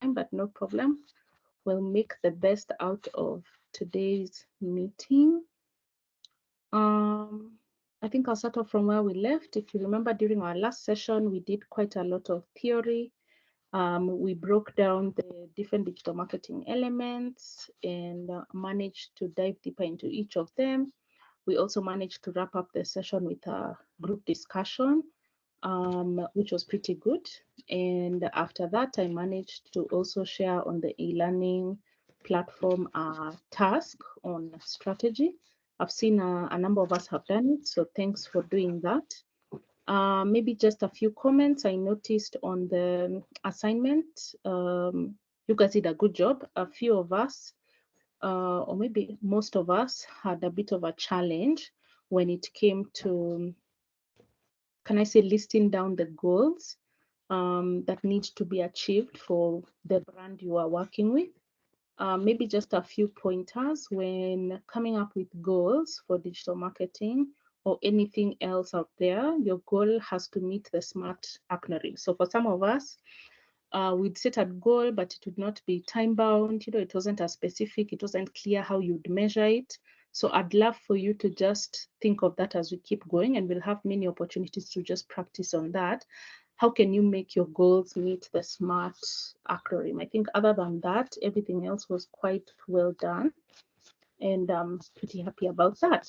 time, but no problem. We'll make the best out of today's meeting. I think I'll start off from where we left. If you remember, during our last session, we did quite a lot of theory. We broke down the different digital marketing elements and managed to dive deeper into each of them. We also managed to wrap up the session with a group discussion, which was pretty good. And after that, I managed to also share on the e-learning platform task on strategy. I've seen a number of us have done it, so thanks for doing that. Maybe just a few comments I noticed on the assignment. You guys did a good job. A few of us, or maybe most of us, had a bit of a challenge when it came to, can I say, listing down the goals that need to be achieved for the brand you are working with. Maybe just a few pointers when coming up with goals for digital marketing or anything else out there. Your goal has to meet the SMART acronym. So for some of us, we'd set a goal, but it would not be time bound. It wasn't as specific. It wasn't clear how you'd measure it. So I'd love for you to just think of that as we keep going, and we'll have many opportunities to just practice on that. How can you make your goals meet the SMART acronym? I think other than that, everything else was quite well done, and I'm pretty happy about that.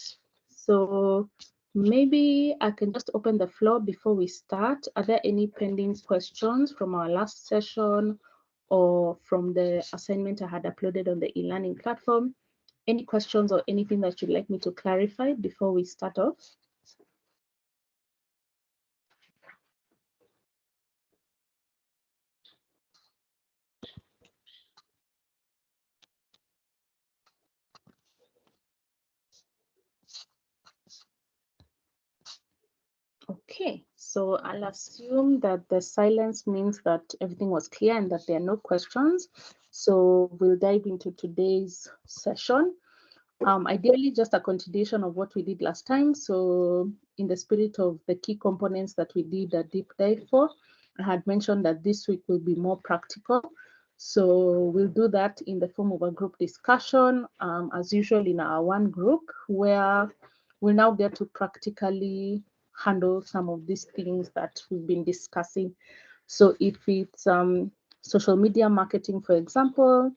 So maybe I can just open the floor before we start. Are there any pending questions from our last session or from the assignment I had uploaded on the e-learning platform? Any questions or anything that you'd like me to clarify before we start off? Okay, so I'll assume that the silence means that everything was clear and that there are no questions. So we'll dive into today's session. Ideally, just a continuation of what we did last time. So in the spirit of the key components that we did a deep dive for, I had mentioned that this week will be more practical. So we'll do that in the form of a group discussion, as usual in our one group, where we now get to practically handle some of these things that we've been discussing. So if it's social media marketing, for example,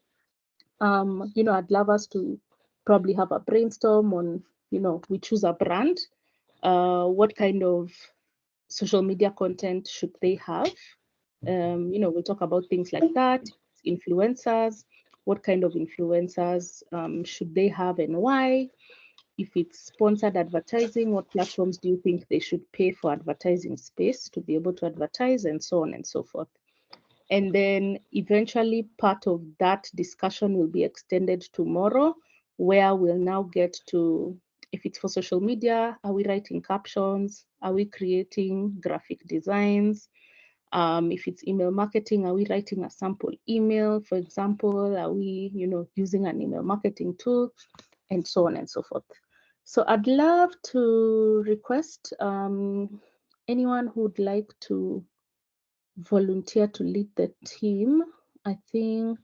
I'd love us to probably have a brainstorm on, we choose a brand, what kind of social media content should they have? We'll talk about things like that, influencers, what kind of influencers should they have and why? If it's sponsored advertising, what platforms do you think they should pay for advertising space to be able to advertise, and so on and so forth. And then eventually part of that discussion will be extended tomorrow, where we'll now get to, if it's for social media, are we writing captions? Are we creating graphic designs? If it's email marketing, are we writing a sample email, for example? Are we, using an email marketing tool? And so on and so forth. So I'd love to request anyone who'd like to volunteer to lead the team. I think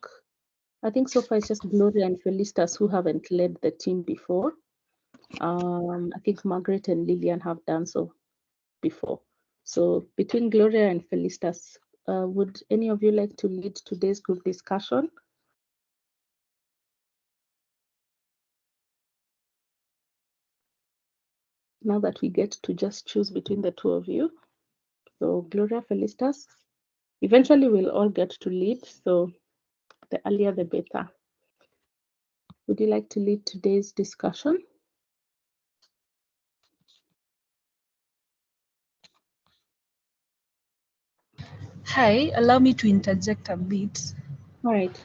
so far it's just Gloria and Felicitas who haven't led the team before. I think Margaret and Lillian have done so before. So between Gloria and Felicitas, would any of you like to lead today's group discussion? Now that we get to just choose between the two of you. So Gloria, Felicitas, eventually we'll all get to lead, so the earlier the better. Would you like to lead today's discussion? Hi, allow me to interject a bit. All right.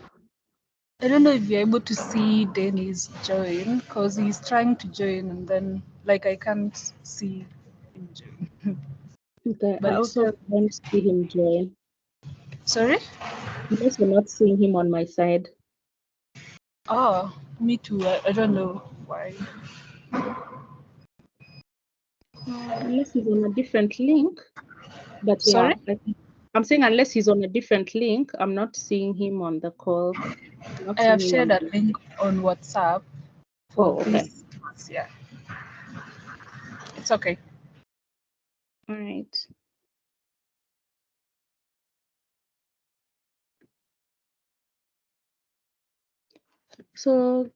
I don't know if you're able to see Dennis join, because he's trying to join and then I can't see him join. Okay, But I also don't see him join. Sorry? I'm also not seeing him on my side. Oh, me too. I don't know why. Unless he's on a different link. But Sorry? yeah, I'm saying unless he's on a different link, I'm not seeing him on the call. I have shared a link on WhatsApp for this. Yeah. It's okay. All right. So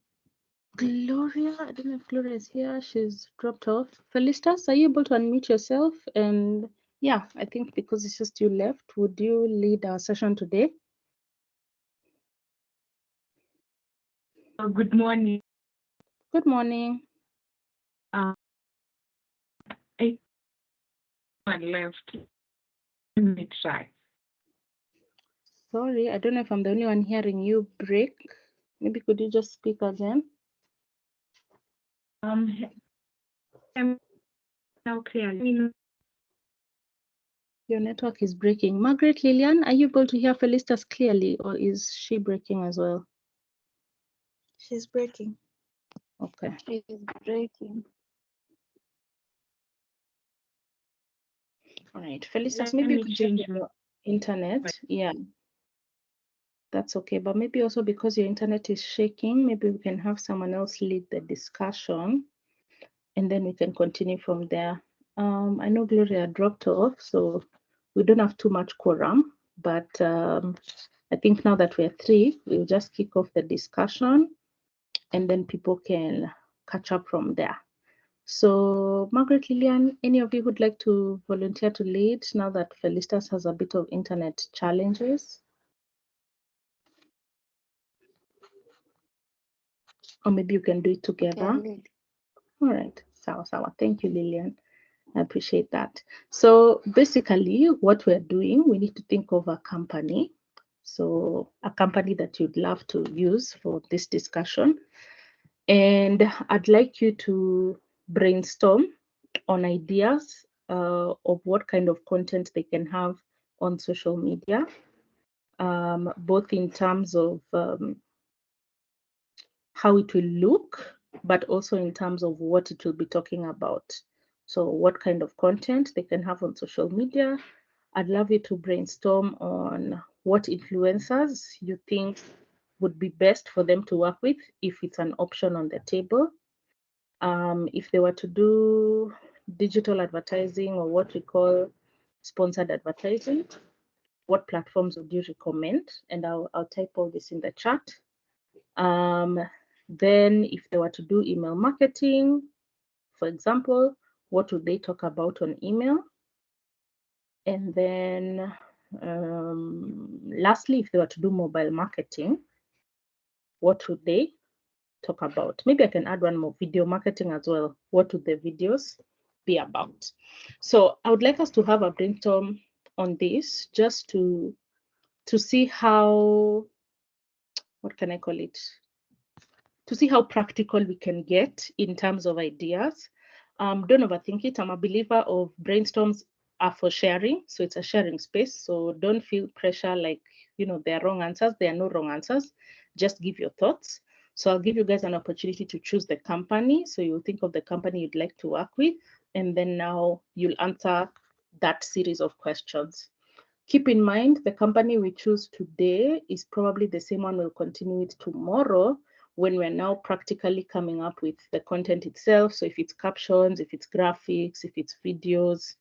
Gloria, I don't know if Gloria is here. She's dropped off. Felicitas, are you able to unmute yourself? And yeah, I think because it's just you left, would you lead our session today? Good morning. Good morning. I left. Let me try. Sorry, I don't know if I'm the only one hearing you break. Maybe could you just speak again? Okay. Your network is breaking. Margaret Lillian, are you able to hear Felicitas clearly, or is she breaking as well? She's breaking. Okay. She's breaking. All right, Felicitas, maybe you could change your internet. Yeah, that's okay. But maybe also because your internet is shaking, maybe we can have someone else lead the discussion, and then we can continue from there. I know Gloria dropped off, so we don't have too much quorum, but I think now that we're three, we'll just kick off the discussion, and then people can catch up from there. So Margaret Lillian, any of you who'd like to volunteer to lead now that Felicitas has a bit of internet challenges? Or maybe you can do it together. All right, sawa. Thank you, Lillian. I appreciate that. So basically what we're doing, we need to think of a company. So a company that you'd love to use for this discussion. And I'd like you to brainstorm on ideas of what kind of content they can have on social media, both in terms of how it will look, but also in terms of what it will be talking about. So what kind of content they can have on social media. I'd love you to brainstorm on what influencers you think would be best for them to work with if it's an option on the table. If they were to do digital advertising or what we call sponsored advertising, what platforms would you recommend? And I'll type all this in the chat. Then if they were to do email marketing, for example, what would they talk about on email? And then lastly, if they were to do mobile marketing, what would they talk about? Maybe I can add one more, video marketing as well. What would the videos be about? So I would like us to have a brainstorm on this just to see how, what can I call it? To see how practical we can get in terms of ideas. Don't overthink it. I'm a believer of brainstorms are for sharing. So it's a sharing space. So don't feel pressure like, there are wrong answers. There are no wrong answers. Just give your thoughts. So I'll give you guys an opportunity to choose the company. So you'll think of the company you'd like to work with. And then now you'll answer that series of questions. Keep in mind, the company we choose today is probably the same one we'll continue with tomorrow when we're now practically coming up with the content itself. So if it's captions, if it's graphics, if it's videos,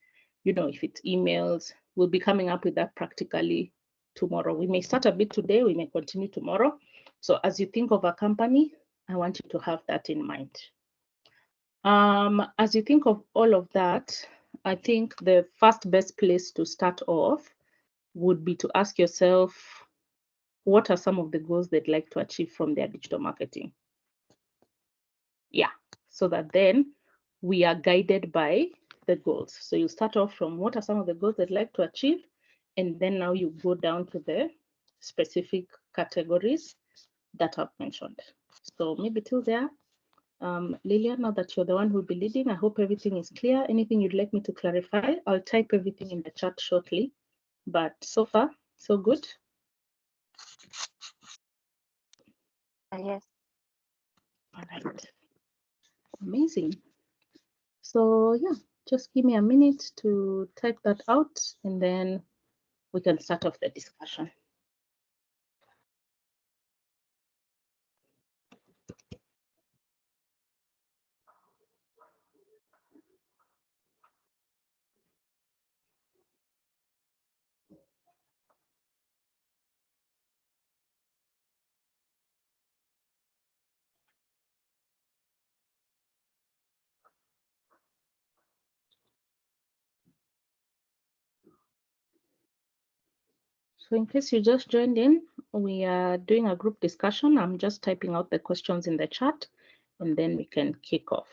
if it's emails, we'll be coming up with that practically tomorrow. We may start a bit today, we may continue tomorrow. So as you think of a company, I want you to have that in mind. As you think of all of that, I think the first best place to start off would be to ask yourself, what are some of the goals they'd like to achieve from their digital marketing? Yeah, so that then we are guided by the goals. So you start off from what are some of the goals they'd like to achieve, and then now you go down to the specific categories that I've mentioned. So maybe till there, Lillian, now that you're the one who'll be leading, I hope everything is clear. Anything you'd like me to clarify, I'll type everything in the chat shortly. But so far, so good. Yes. All right. Amazing. So yeah, just give me a minute to type that out, and then we can start off the discussion. So in case you just joined in, we are doing a group discussion. I'm just typing out the questions in the chat and then we can kick off.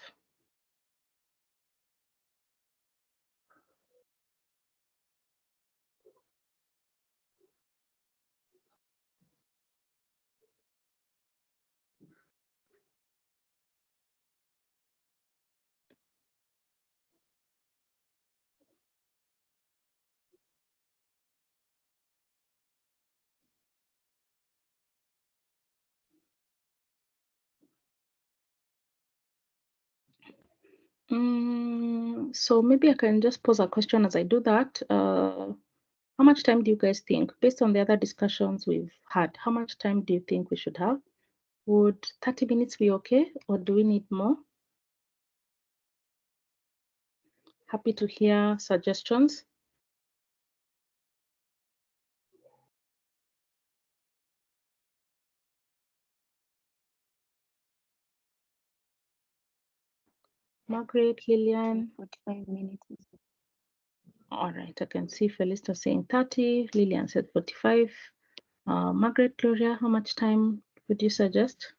So maybe I can just pose a question as I do that. How much time do you guys think, based on the other discussions we've had, how much time do you think we should have? Would 30 minutes be okay, or do we need more? Happy to hear suggestions. Margaret, Lillian. 45 minutes. All right, I can see Felista saying 30. Lillian said 45. Margaret, Gloria, how much time would you suggest?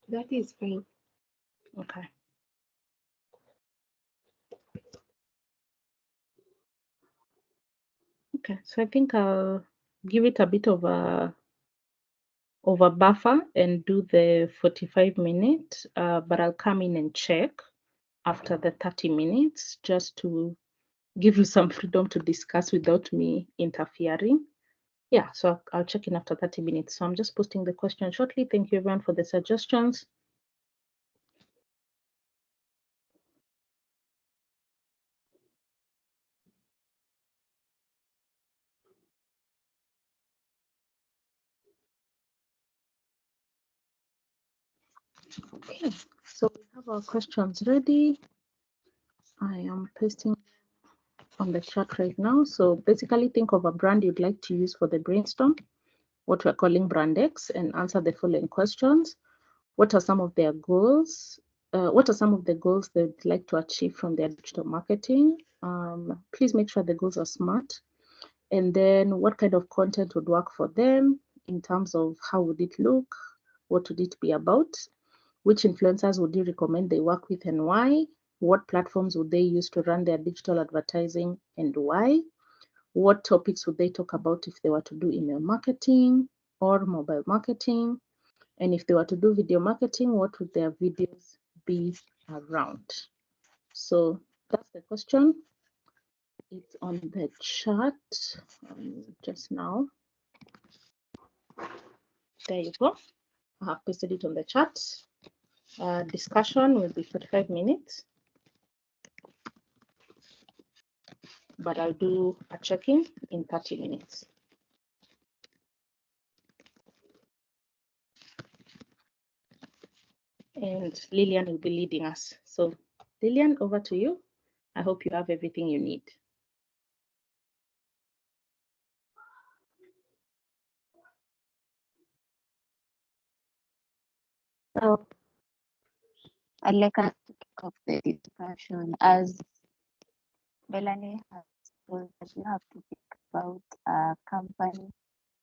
That is fine. Okay. Okay, so I think I'll give it a bit of a buffer and do the 45 minutes, but I'll come in and check after the 30 minutes just to give you some freedom to discuss without me interfering. Yeah, so I'll check in after 30 minutes. So I'm just posting the question shortly. Thank you everyone for the suggestions. Okay, so we have our questions ready. I am pasting on the chat right now. So basically think of a brand you'd like to use for the brainstorm, what we're calling Brand X, and answer the following questions. What are some of their goals? What are some of the goals they'd like to achieve from their digital marketing? Please make sure the goals are smart. And then what kind of content would work for them in terms of how would it look? What would it be about? Which influencers would you recommend they work with and why? What platforms would they use to run their digital advertising and why? What topics would they talk about if they were to do email marketing or mobile marketing? And if they were to do video marketing, what would their videos be around? So that's the question. It's on the chat just now. There you go. I have pasted it on the chat. Discussion will be 45 minutes. But I'll do a check-in in 30 minutes. And Lillian will be leading us. So Lillian, over to you. I hope you have everything you need. So I'd like us to kick off the discussion. As Melanie has told us, you have to think about a company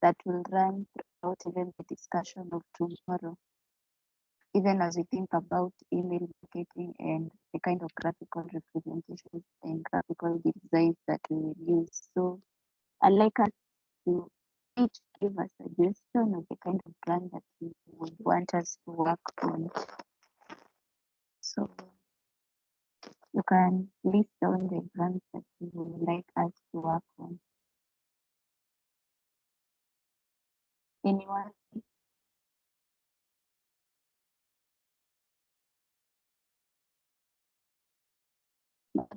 that will run throughout even the discussion of tomorrow. Even as we think about email marketing and the kind of graphical representations and graphical designs that we will use. So I'd like us to each give a suggestion of the kind of brand that you would want us to work on. So you can list down the brands that you would like us to work on. Anyone?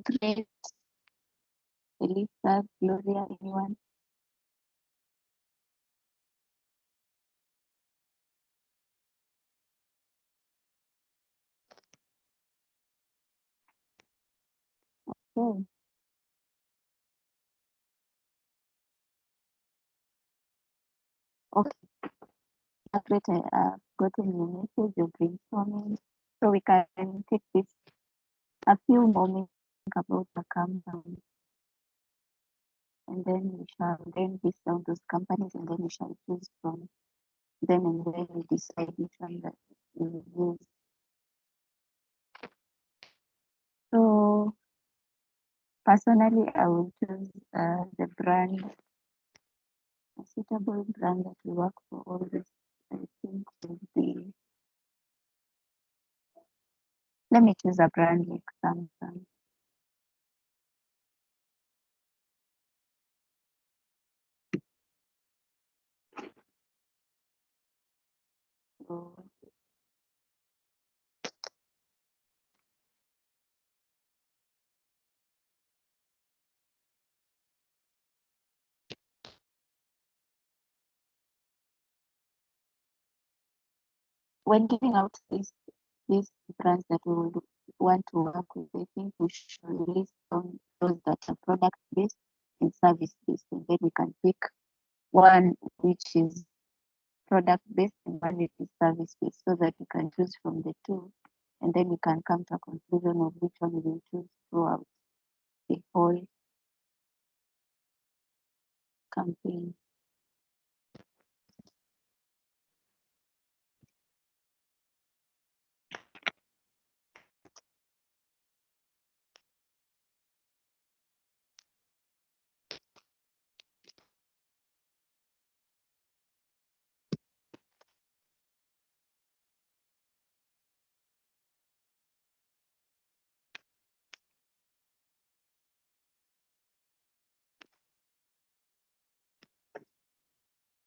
Grace, Elisa, Gloria, anyone? Okay. Okay. Great. I gotten your message, your brainstorming. So we can take this a few moments about the company, and then we shall then list down those companies, and then we shall choose from them, and then we decide which one that we will use. So personally, I will choose the brand, a suitable brand that will work for all this. I think would be. Let me choose a brand like Samsung. So when giving out these brands that we would want to work with, I think we should list on those that are product based and service based, and then we can pick one which is product based and one which is service based, so that we can choose from the two, and then we can come to a conclusion of which one we will choose throughout the whole campaign.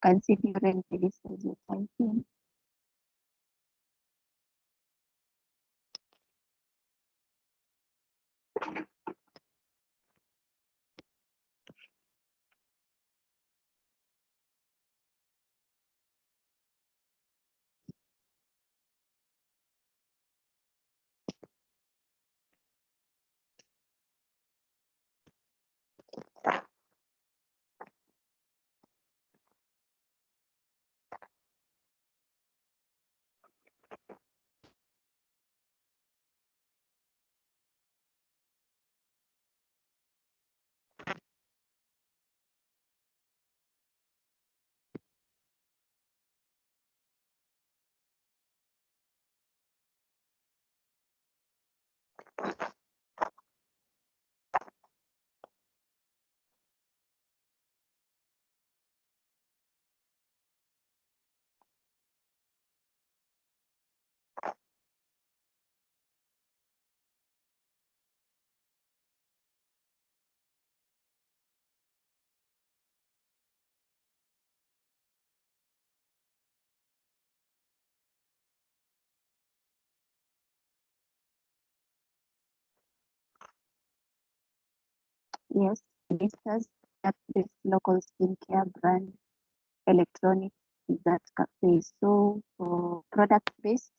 Considering this as your typing. Yes, visitors at this local skincare brand electronics that cafe. So for product based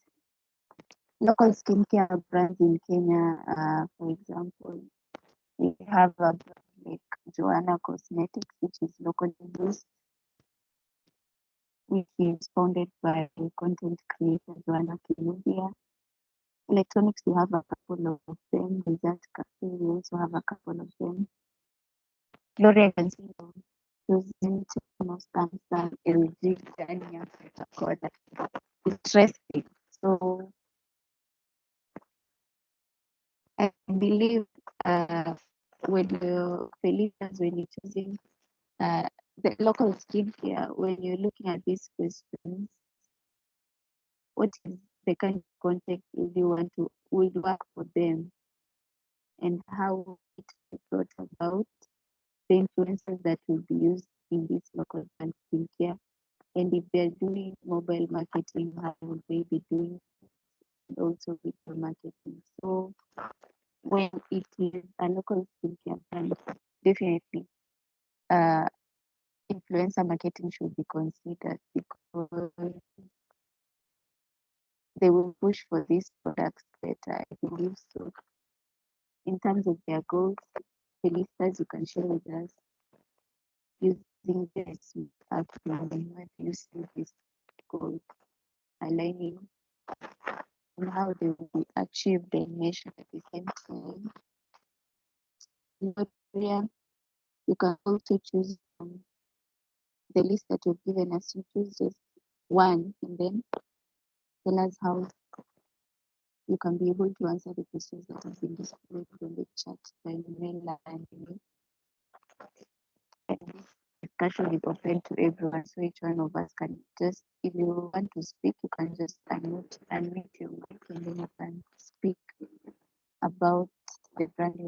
local skincare brands in Kenya, for example, we have a brand like Joanna Cosmetics, which is locally based, which is founded by content creator Joanna Kinubia. Electronics, we have a couple of them. Desert Cafe, we also have a couple of them. Gloria Concealer, using Techno, Samsung, LG, Dania, Kodak. Interesting. So I believe when you believers when you're choosing the local skincare, when you're looking at these questions, what is the kind of context would you want to would work for them, and how it is brought about, the influences that will be used in this local brand skincare, and if they're doing mobile marketing, how would they be doing also with the marketing? So when it is a local skincare brand, definitely influencer marketing should be considered because they will push for these products better, I believe so. In terms of their goals, the listeners you can share with us using this platform, what do you see this goal aligning and how they will be achieved and measured at the same time. Gloria, you can also choose from the list that you've given us. You choose just one and then tell us how you can be able to answer the questions that have been displayed on the chat by email and email. And this discussion is open to everyone, so each one of us can just, if you want to speak, you can just unmute your mic and then you can speak about the brand you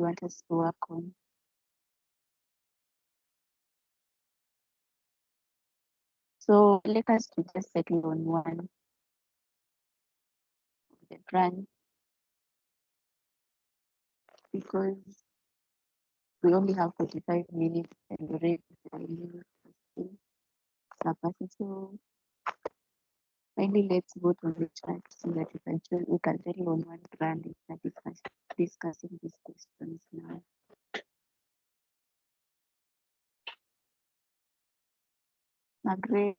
want us to work on. So let us to just settle on one of the brand because we only have 45 minutes and already capacity. So kindly let's vote on the chat so that we can settle on one brand and start discussing these questions now. Margaret.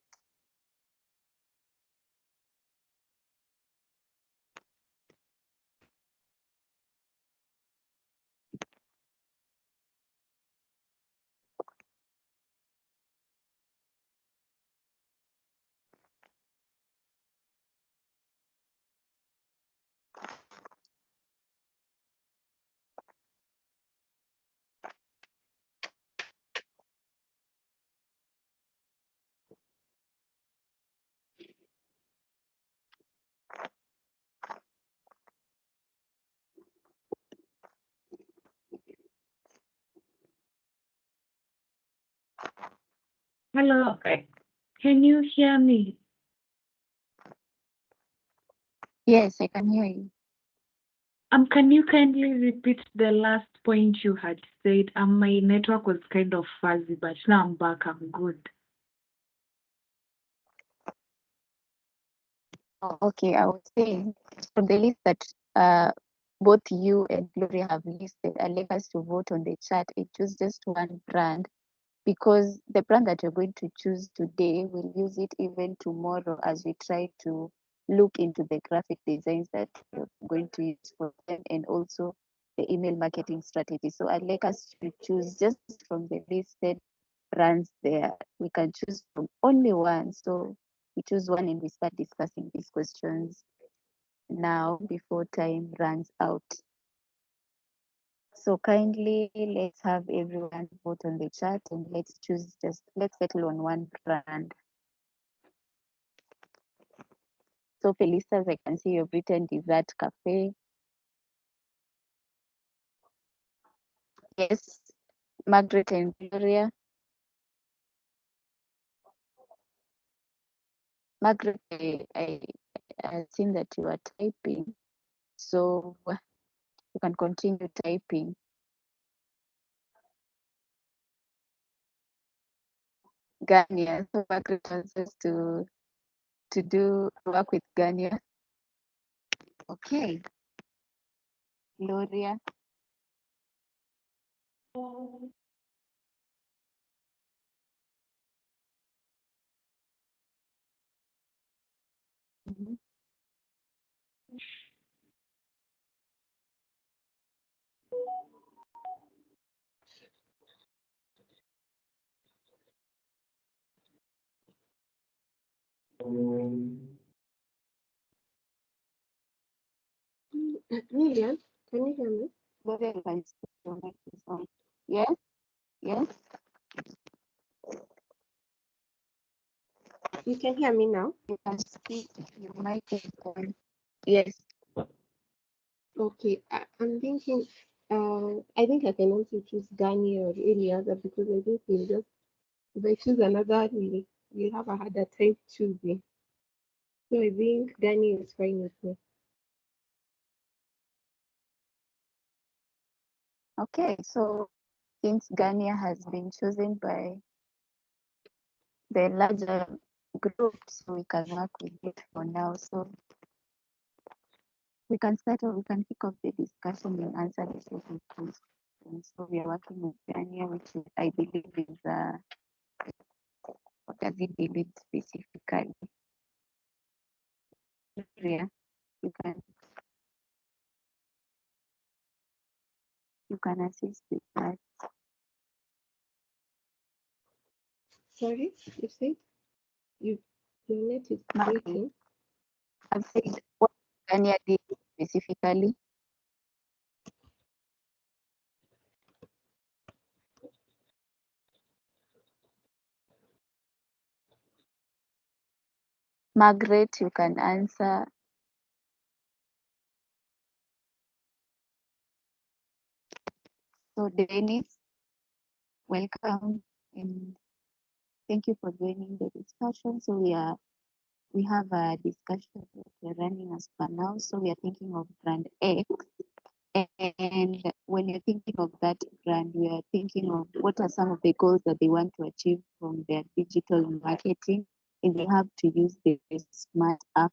Hello, can you hear me? Yes, I can hear you. Can you kindly repeat the last point you had said? My network was kind of fuzzy, but now I'm back. I'm good. Oh, okay, I was saying from the list that both you and Gloria have listed, I'd like us to vote on the chat and choose just one brand because the brand that you're going to choose today, we'll use it even tomorrow as we try to look into the graphic designs that we're going to use for them and also the email marketing strategy. So I'd like us to choose just from the listed brands there. We can choose from only one. So we choose one and we start discussing these questions now before time runs out. So kindly let's have everyone vote on the chat and let's settle on one brand. So Felicitas, I can see you've written Dessert Cafe. Yes, Margaret and Gloria. Margaret, I've seen that you are typing, so you can continue typing. Gania, so Margaret wants us to work with Gania. Okay. Gloria. Mhm. Lillian, can you hear me? Gloria, you can speak, your mic is on. Yes, yes. You can hear me now? You can speak, your mic is on. Yes. Okay, I'm thinking, I think I can also choose Gani or any other because I think if I choose another, we'll have a harder time choosing. So I think Gani is fine with me. Okay, so since Ghana has been chosen by the larger group, so we can work with it for now. So we can start or we can kick off the discussion and answer the second question. So we are working with Ghana, which I believe is what does it deal with specifically? Yeah, you can assist with that. Sorry, you said your net is Okay. breaking. I've said what Ghana did specifically. Margaret, you can answer. So Dennis, welcome and thank you for joining the discussion. So we have a discussion that we're running as per now. So we are thinking of brand X. And when you're thinking of that brand, we are thinking of what are some of the goals that they want to achieve from their digital marketing, and they have to use the smart app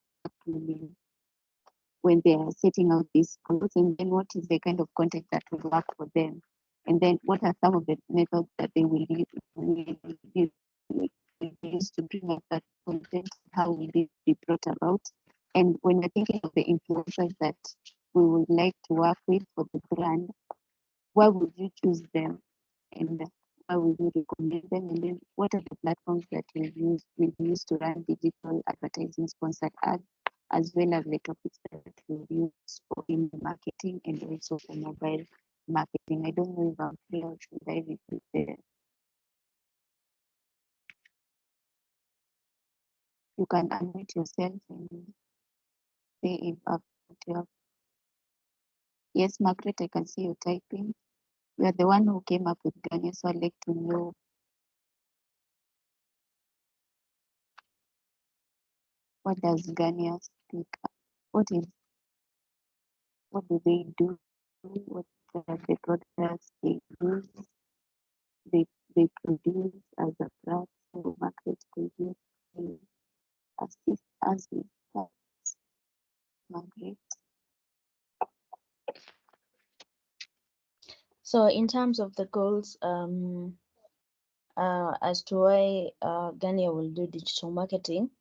when they are setting out these goals, and then what is the kind of content that will work for them, and then what are some of the methods that they will use to bring up that content, how will it be brought about, and when you're thinking of the influencers that we would like to work with for the brand, why would you choose them and why would you recommend them? And then what are the platforms that will use to run digital advertising sponsored ads, as well as the topics that will use for email marketing and also for mobile marketing. I don't know if I'm clear or should I repeat there. You can unmute yourself and say if I've put you up. Yes, Margaret, I can see you typing. You are the one who came up with Ghana, so I'd like to know what does Ghana speak? What do they do? What are the products they use? They produce as a brand, so market produce. They assist us with that. Margaret. So in terms of the goals, as to why Ghana will do digital marketing,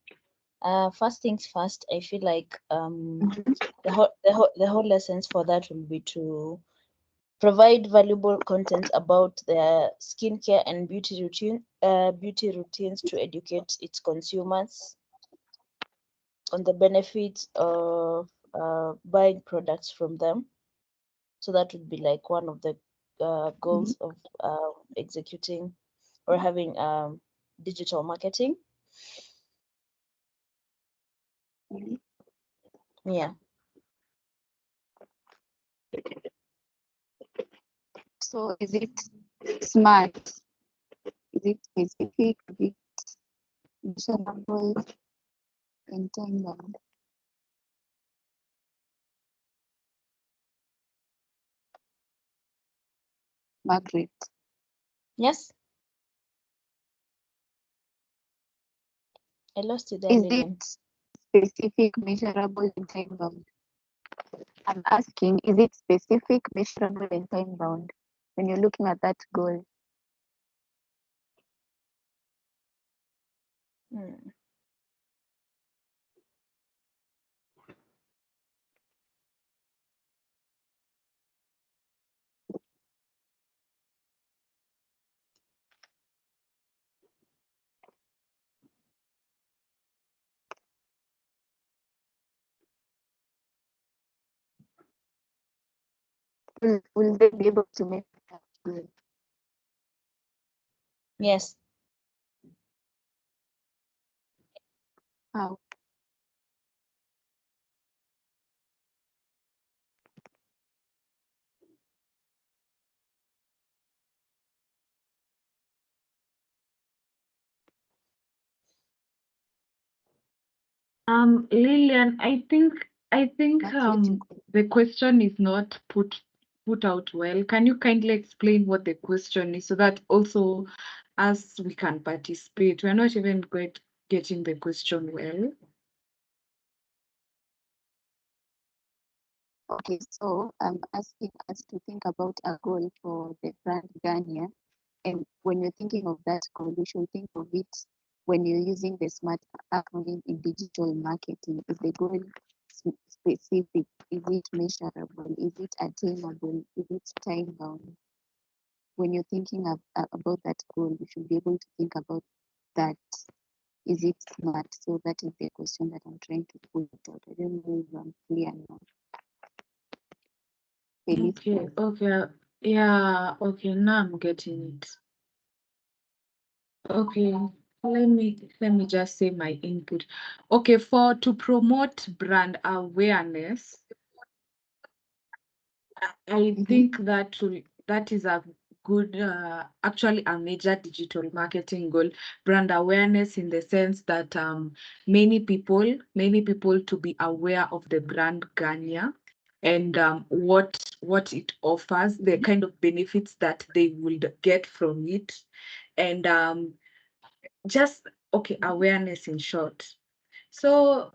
first things first, I feel like the whole essence for that will be to provide valuable content about their skincare and beauty routines to educate its consumers on the benefits of buying products from them. So that would be like one of the goals of executing or having digital marketing. Yeah. So is it smart? Is it specific? Is it measurable in time? Margaret. Yes. I lost you there, Is Lillian. it specific, measurable, and time bound? I'm asking, is it specific, measurable, and time bound when you're looking at that goal? Hmm. Will they be able to make that goal? Yes. How? Lillian, I think Margaret, you could. the question is not put put out well. Can you kindly explain what the question is so that also as we can participate? We're not even getting the question well. Okay, so I'm asking us to think about a goal for the brand Gania. And when you're thinking of that goal, you should think of it when you're using the SMART acronym in digital marketing. Is the goal specific? Is it measurable? Is it attainable? Is it time bound? When you're thinking about that goal, you should be able to think about that. Is it SMART? So that is the question that I'm trying to put out. I don't know if I'm clear now. Okay, okay. Yeah, okay, now I'm getting it. Okay, let me just say my input. Okay, to promote brand awareness, I think that is a good, actually a major digital marketing goal, brand awareness in the sense that many people to be aware of the brand Gania and what it offers, the kind of benefits that they would get from it, and just awareness in short. So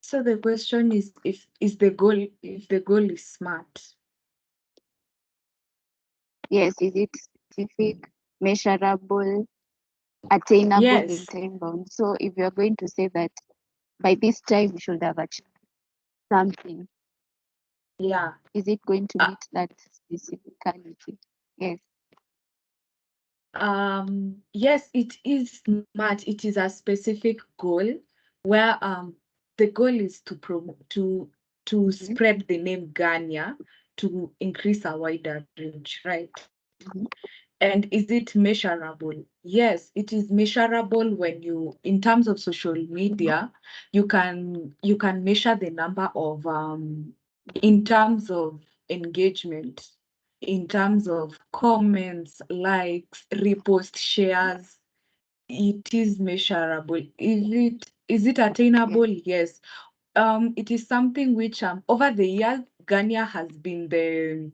so the question is if the goal is SMART. Yes, is it specific, measurable, attainable, Yes. and time bound? So if you're going to say that by this time you should have achieved something, Yeah. is it going to meet that specificality? Yes. Yes, it is SMART. It is a specific goal where the goal is to promote to spread the name Gania, to increase our wider reach, right? And is it measurable? Yes, it is measurable when in terms of social media, you can measure the number of in terms of engagement, in terms of comments, likes, repost, shares. It is measurable. Is it attainable? Yes. It is something which over the years, Gania has been the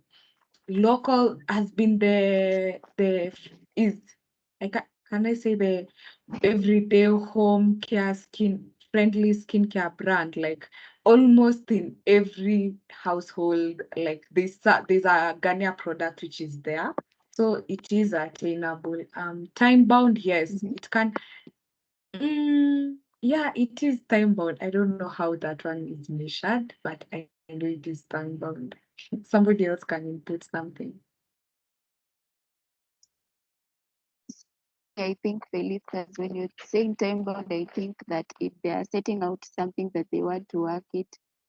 local has been is can I say the everyday home care skin friendly skincare brand, like almost in every household, like there's a Gania product which is there. So it is attainable. Time bound, yes, it can. Yeah, it is time bound. I don't know how that one is measured, but I know it is time bound. Somebody else can input something. I think, Felicitas, when you're saying time bound, I think that if they are setting out something that they want to work it,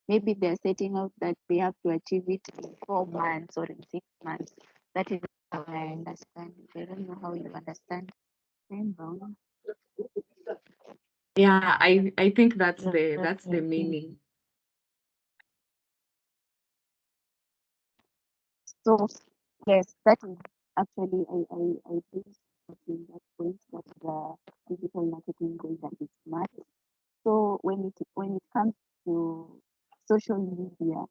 maybe they're setting out that they have to achieve it in 4 months or in 6 months. That is how I understand it. I don't know how you understand time bound. Yeah, I think that's the meaning. So yes, that is actually I think in that point that the digital marketing goal that is SMART. So when it comes to social media,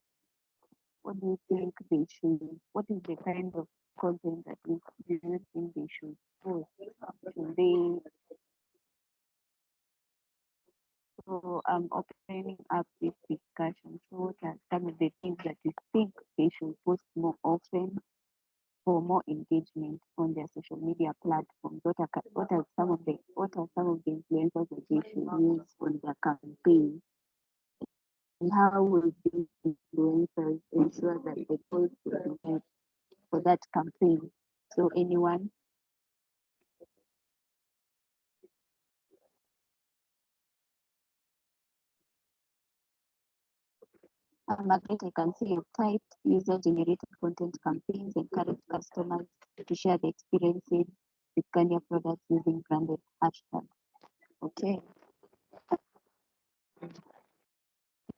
what do you think they should? What is the kind of content that you think they should post? Should they? So I'm opening up this discussion. So what are some of the things that you think they should post more often for more engagement on their social media platforms? What are some of the influencers that they should use on their campaign? And how will these influencers ensure that the goals will be met for that campaign? So anyone? Margaret, I can see you typed user-generated content campaigns encourage customers to share the experiences with Gania products using branded hashtags. Okay.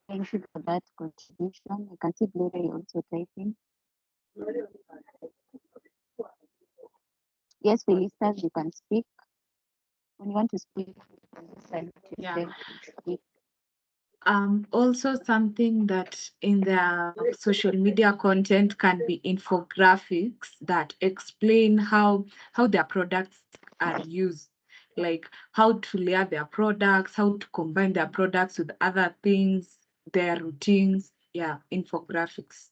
Thank you for that contribution. I can see Gloria also typing. Yes, Felicitas, you can speak. When you want to speak, Yeah. speak. Also something that in their social media content can be infographics that explain how their products are used, like how to layer their products, how to combine their products with other things, their routines. Yeah, infographics.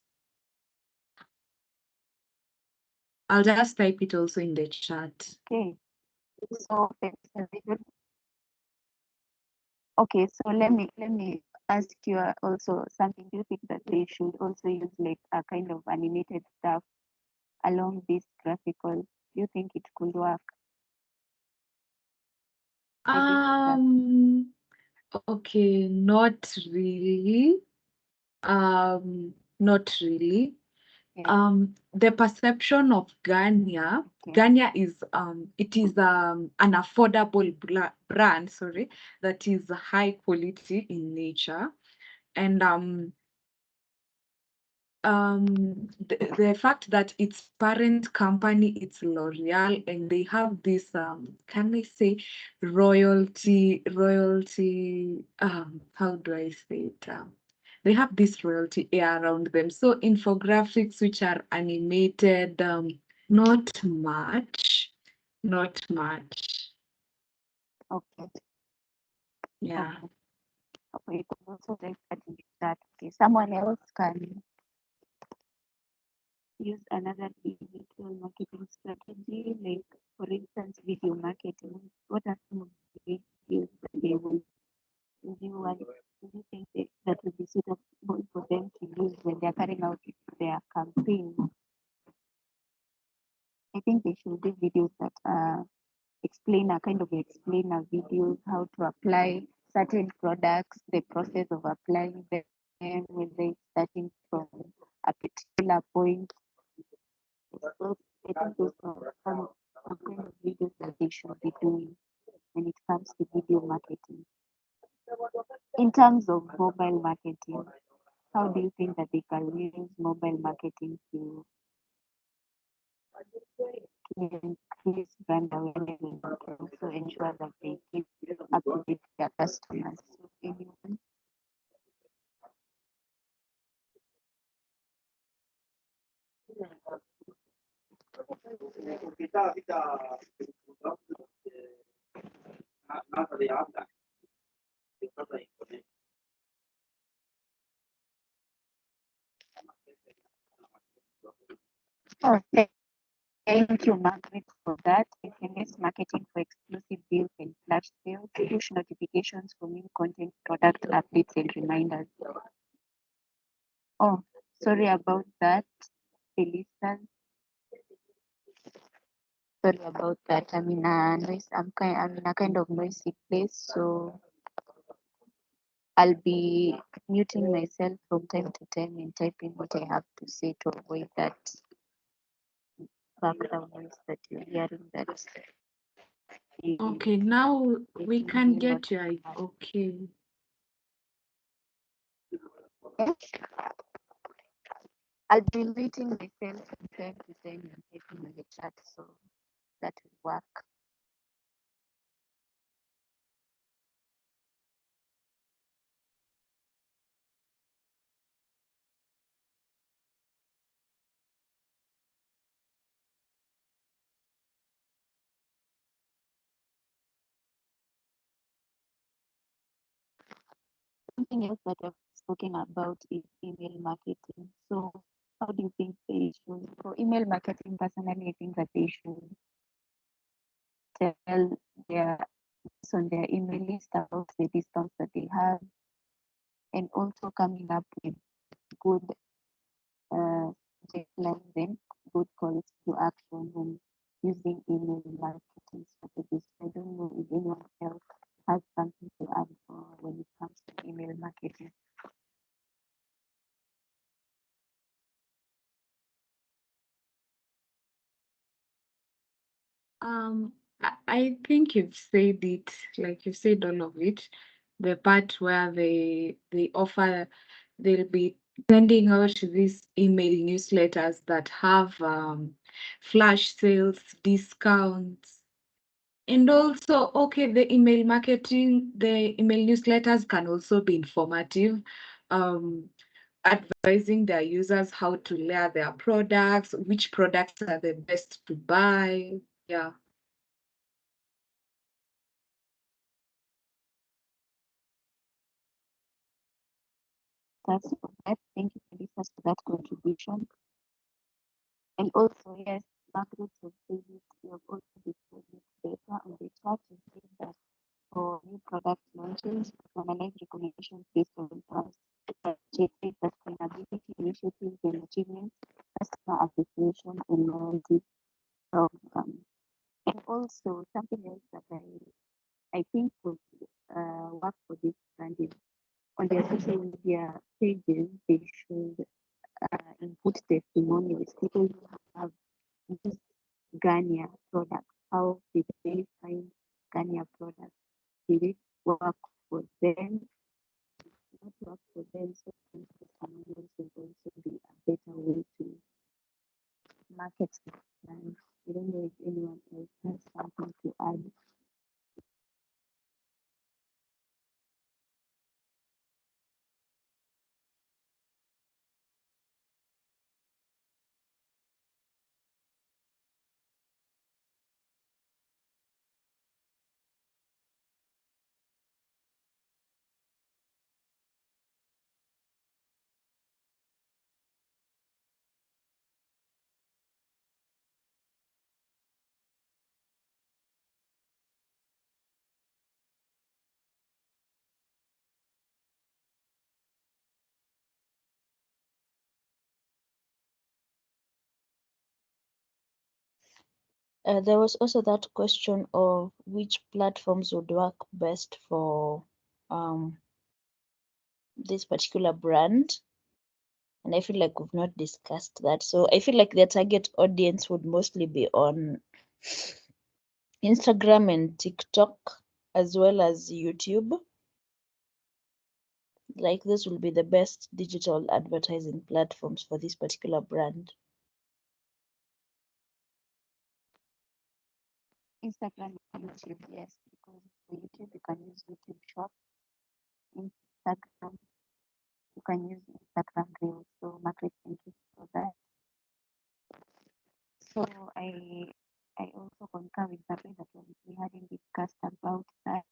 I'll just type it also in the chat. Okay. So okay, so let me ask you also something. Do you think that they should also use like a kind of animated stuff along this graphical? Do you think it could work? Okay, not really. Not really. Yeah. The perception of Ganya, Okay. Ganya is it is an affordable brand, sorry, that is high quality in nature, and the fact that its parent company it's L'Oreal, and they have this can I say royalty how do I say it, they have this royalty air around them. So infographics which are animated, not much. Okay. Yeah. Okay. Okay. You can also like that. Okay. Someone else can use another digital marketing strategy, like for instance, video marketing. What are some of the videos that they will do you think that would be suitable for them to use when they're carrying out their campaign? I think they should do videos that explainer videos, how to apply certain products, the process of applying them, whether it's starting from a particular point. So I think those are some kind of videos that they should be doing when it comes to video marketing. In terms of mobile marketing, how do you think that they can use mobile marketing to increase brand awareness and also ensure that they keep up to date with their customers? So anyone? Oh, thank you, Margaret, for that. SMS marketing for exclusive deals and flash sales, push notifications for new content, product updates, and reminders. Oh, sorry about that, Elisa. Sorry about that. I'm in a kind of noisy place, so I'll be muting myself from time to time and typing what I have to say to avoid that background noise that you're hearing. That Okay, now we can get you. Okay. I'll be muting myself from time to time and typing in the chat, so that will work. Something else that I've spoken about is email marketing. So how do you think they should, for email marketing, personally, I think that they should tell their on their email list about the discounts that they have, and also coming up with good deadlines and good calls to action when using email marketing strategies. I don't know if anyone else has something to add when it comes to email marketing. I think you've said it, like you said all of it. The part where they offer, they'll be sending out these email newsletters that have flash sales, discounts, And also, okay, the email marketing, the email newsletters can also be informative, advising their users how to layer their products, which products are the best to buy. Yeah. That's for that. Thank you, Melissa, for that contribution. And also, yes, Margaret has said it. You have also displayed data on the chart. You said that for new product launches, analyze recommendations based on interest, check sustainability initiatives and achievements, customer appreciation and loyalty program. And also, something else that I think would work for this brand is on their social media pages, they should input testimonials. People who have used Gania products. How did they find Gania products? Did it work for them? Not work for them. So testimonials will also be a better way to market the brand. I don't know if anyone else has something to add. There was also that question of which platforms would work best for this particular brand. And I feel like we've not discussed that. So I feel like their target audience would mostly be on Instagram and TikTok, as well as YouTube. Like this will be the best digital advertising platforms for this particular brand. Instagram and YouTube, yes, because for YouTube you can use YouTube Shop. Instagram you can use Instagram Reels. So Margaret, thank you for that. So I also concur with Gabriel that we hadn't discussed about that,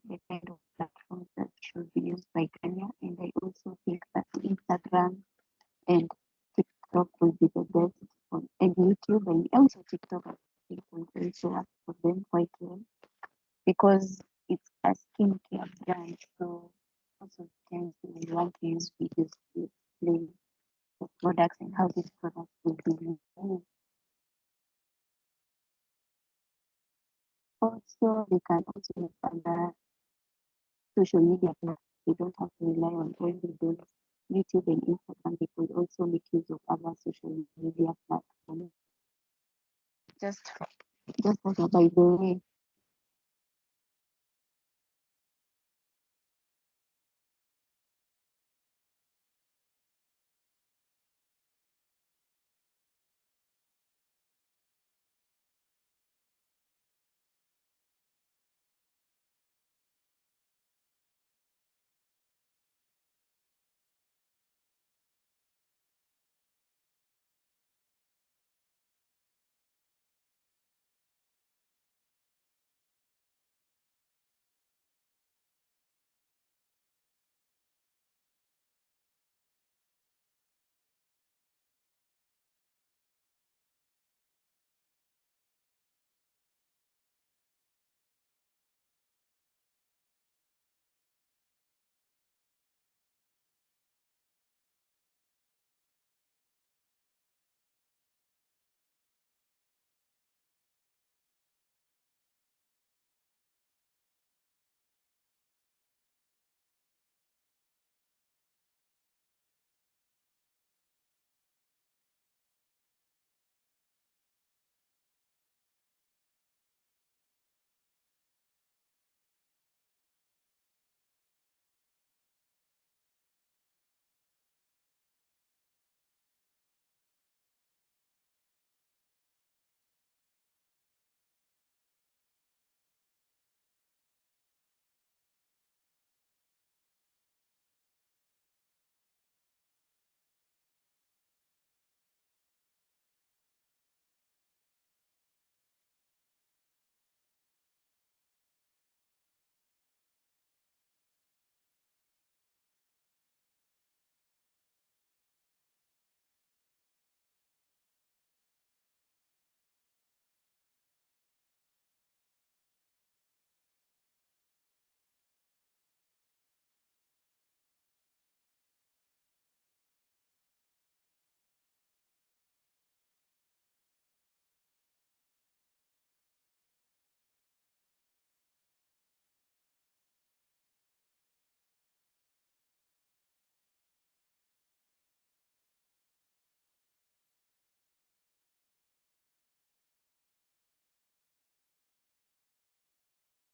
the kind of platforms that should be used by Kenya. And I also think that Instagram and TikTok will be the best for, and YouTube and also TikTok I think will also work for them quite well because it's a skincare brand. So most of the times we want to use videos to explain the products and how these products will be used. Also, they can also use other social media platforms. They don't have to rely on only those YouTube and Instagram. They could also make use of other social media platforms. Just, just as a by the way,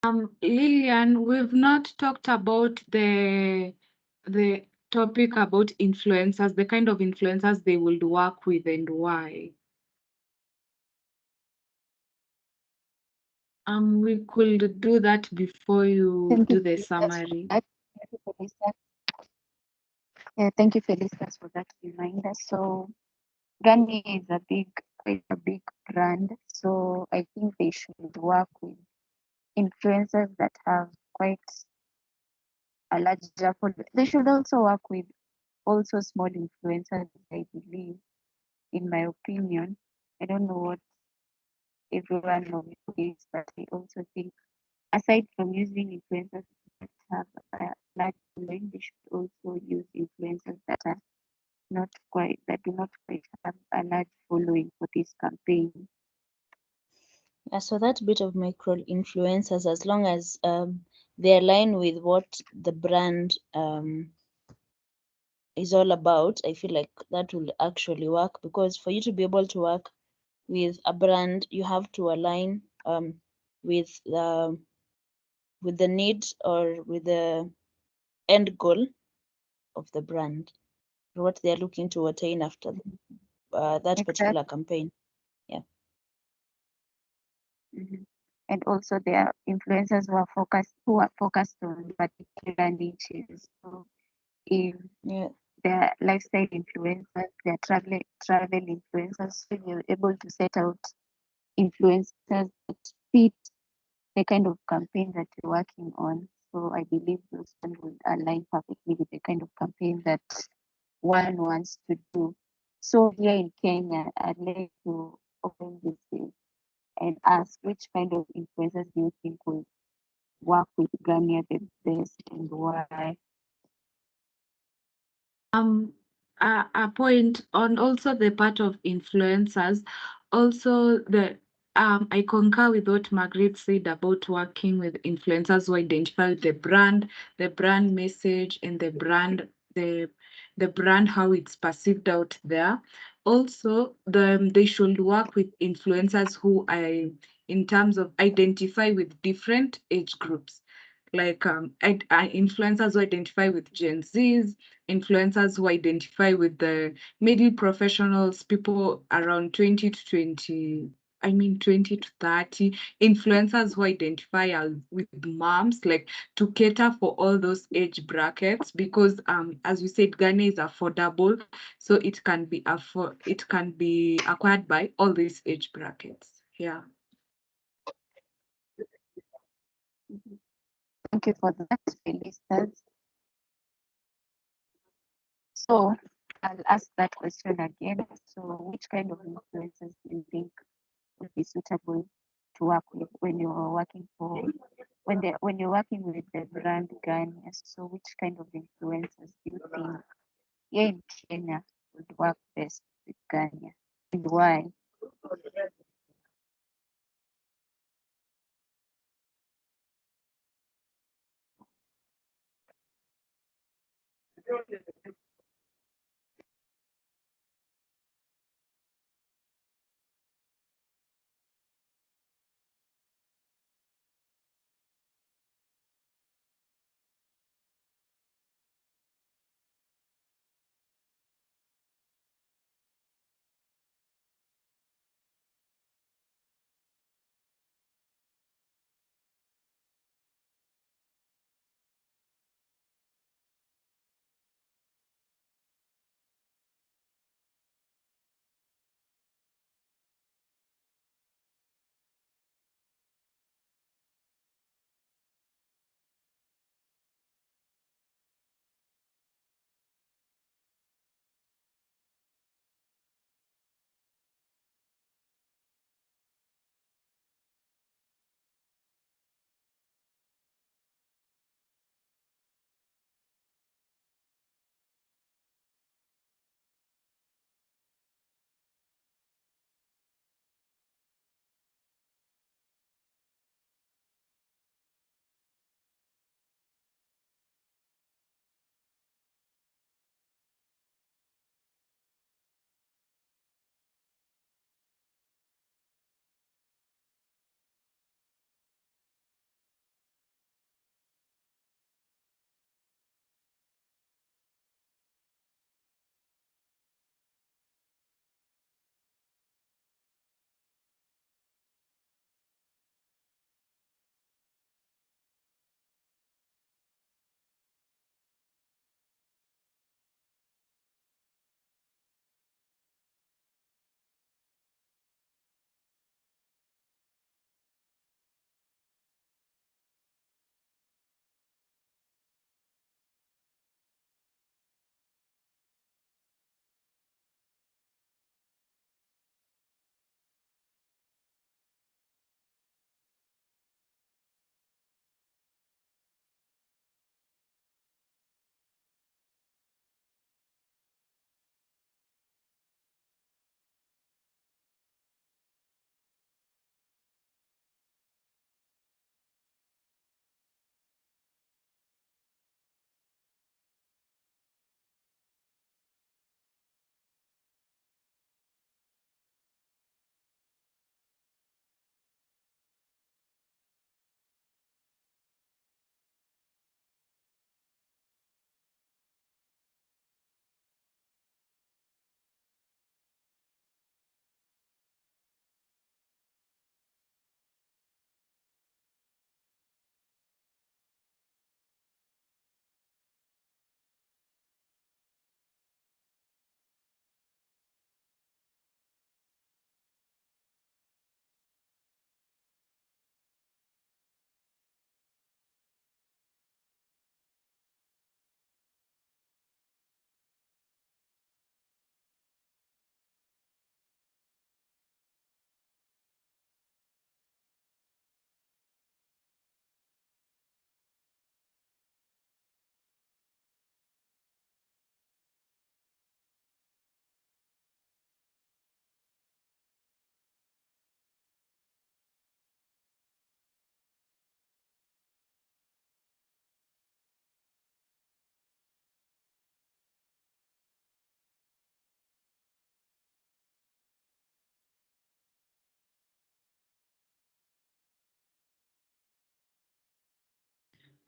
Lillian, we've not talked about the topic about influencers, the kind of influencers they would work with and why. We could do that before you Thank do you, the Felicitas, for summary. that. Thank you, Felicitas. Yeah, thank you, Felicitas, for that reminder. So Gandhi is quite a big brand. So I think they should work with influencers that have quite a larger following. They should also work with also small influencers, I believe, in my opinion. I don't know what everyone of you thinks, but I also think aside from using influencers that have a large following, they should also use influencers that are that do not quite have a large following for this campaign. Yeah, so that bit of micro influencers, as long as they align with what the brand is all about, I feel like that will actually work, because for you to be able to work with a brand, you have to align with the need or with the end goal of the brand, what they are looking to attain after that Exactly. particular campaign. Mhm. And also there are influencers who are focused on particular niches. So if Yeah. they're lifestyle influencers, they're travel influencers, so you're able to set out influencers that fit the kind of campaign that you're working on. So I believe those ones would align perfectly with the kind of campaign that one wants to do. So here in Kenya, I'd like to open this space and ask which kind of influencers do you think will work with Gania the best and why? A point on also the part of influencers, also I concur with what Margaret said about working with influencers who identify the brand message, and the brand how it's perceived out there. Also, they should work with influencers who in terms of identify with different age groups, like influencers who identify with Gen Zs, influencers who identify with the middle professionals, people around 20 to 20, 20 to 30, influencers who identify with moms, like to cater for all those age brackets, because as we said, Ghana is affordable, so it can be acquired by all these age brackets. Yeah. Thank you for that, Felicitas. So I'll ask that question again. So which kind of influencers do you think would be suitable to work with when you're working with the brand Gania? So which kind of influencers do you think here in Kenya would work best with Gania and why?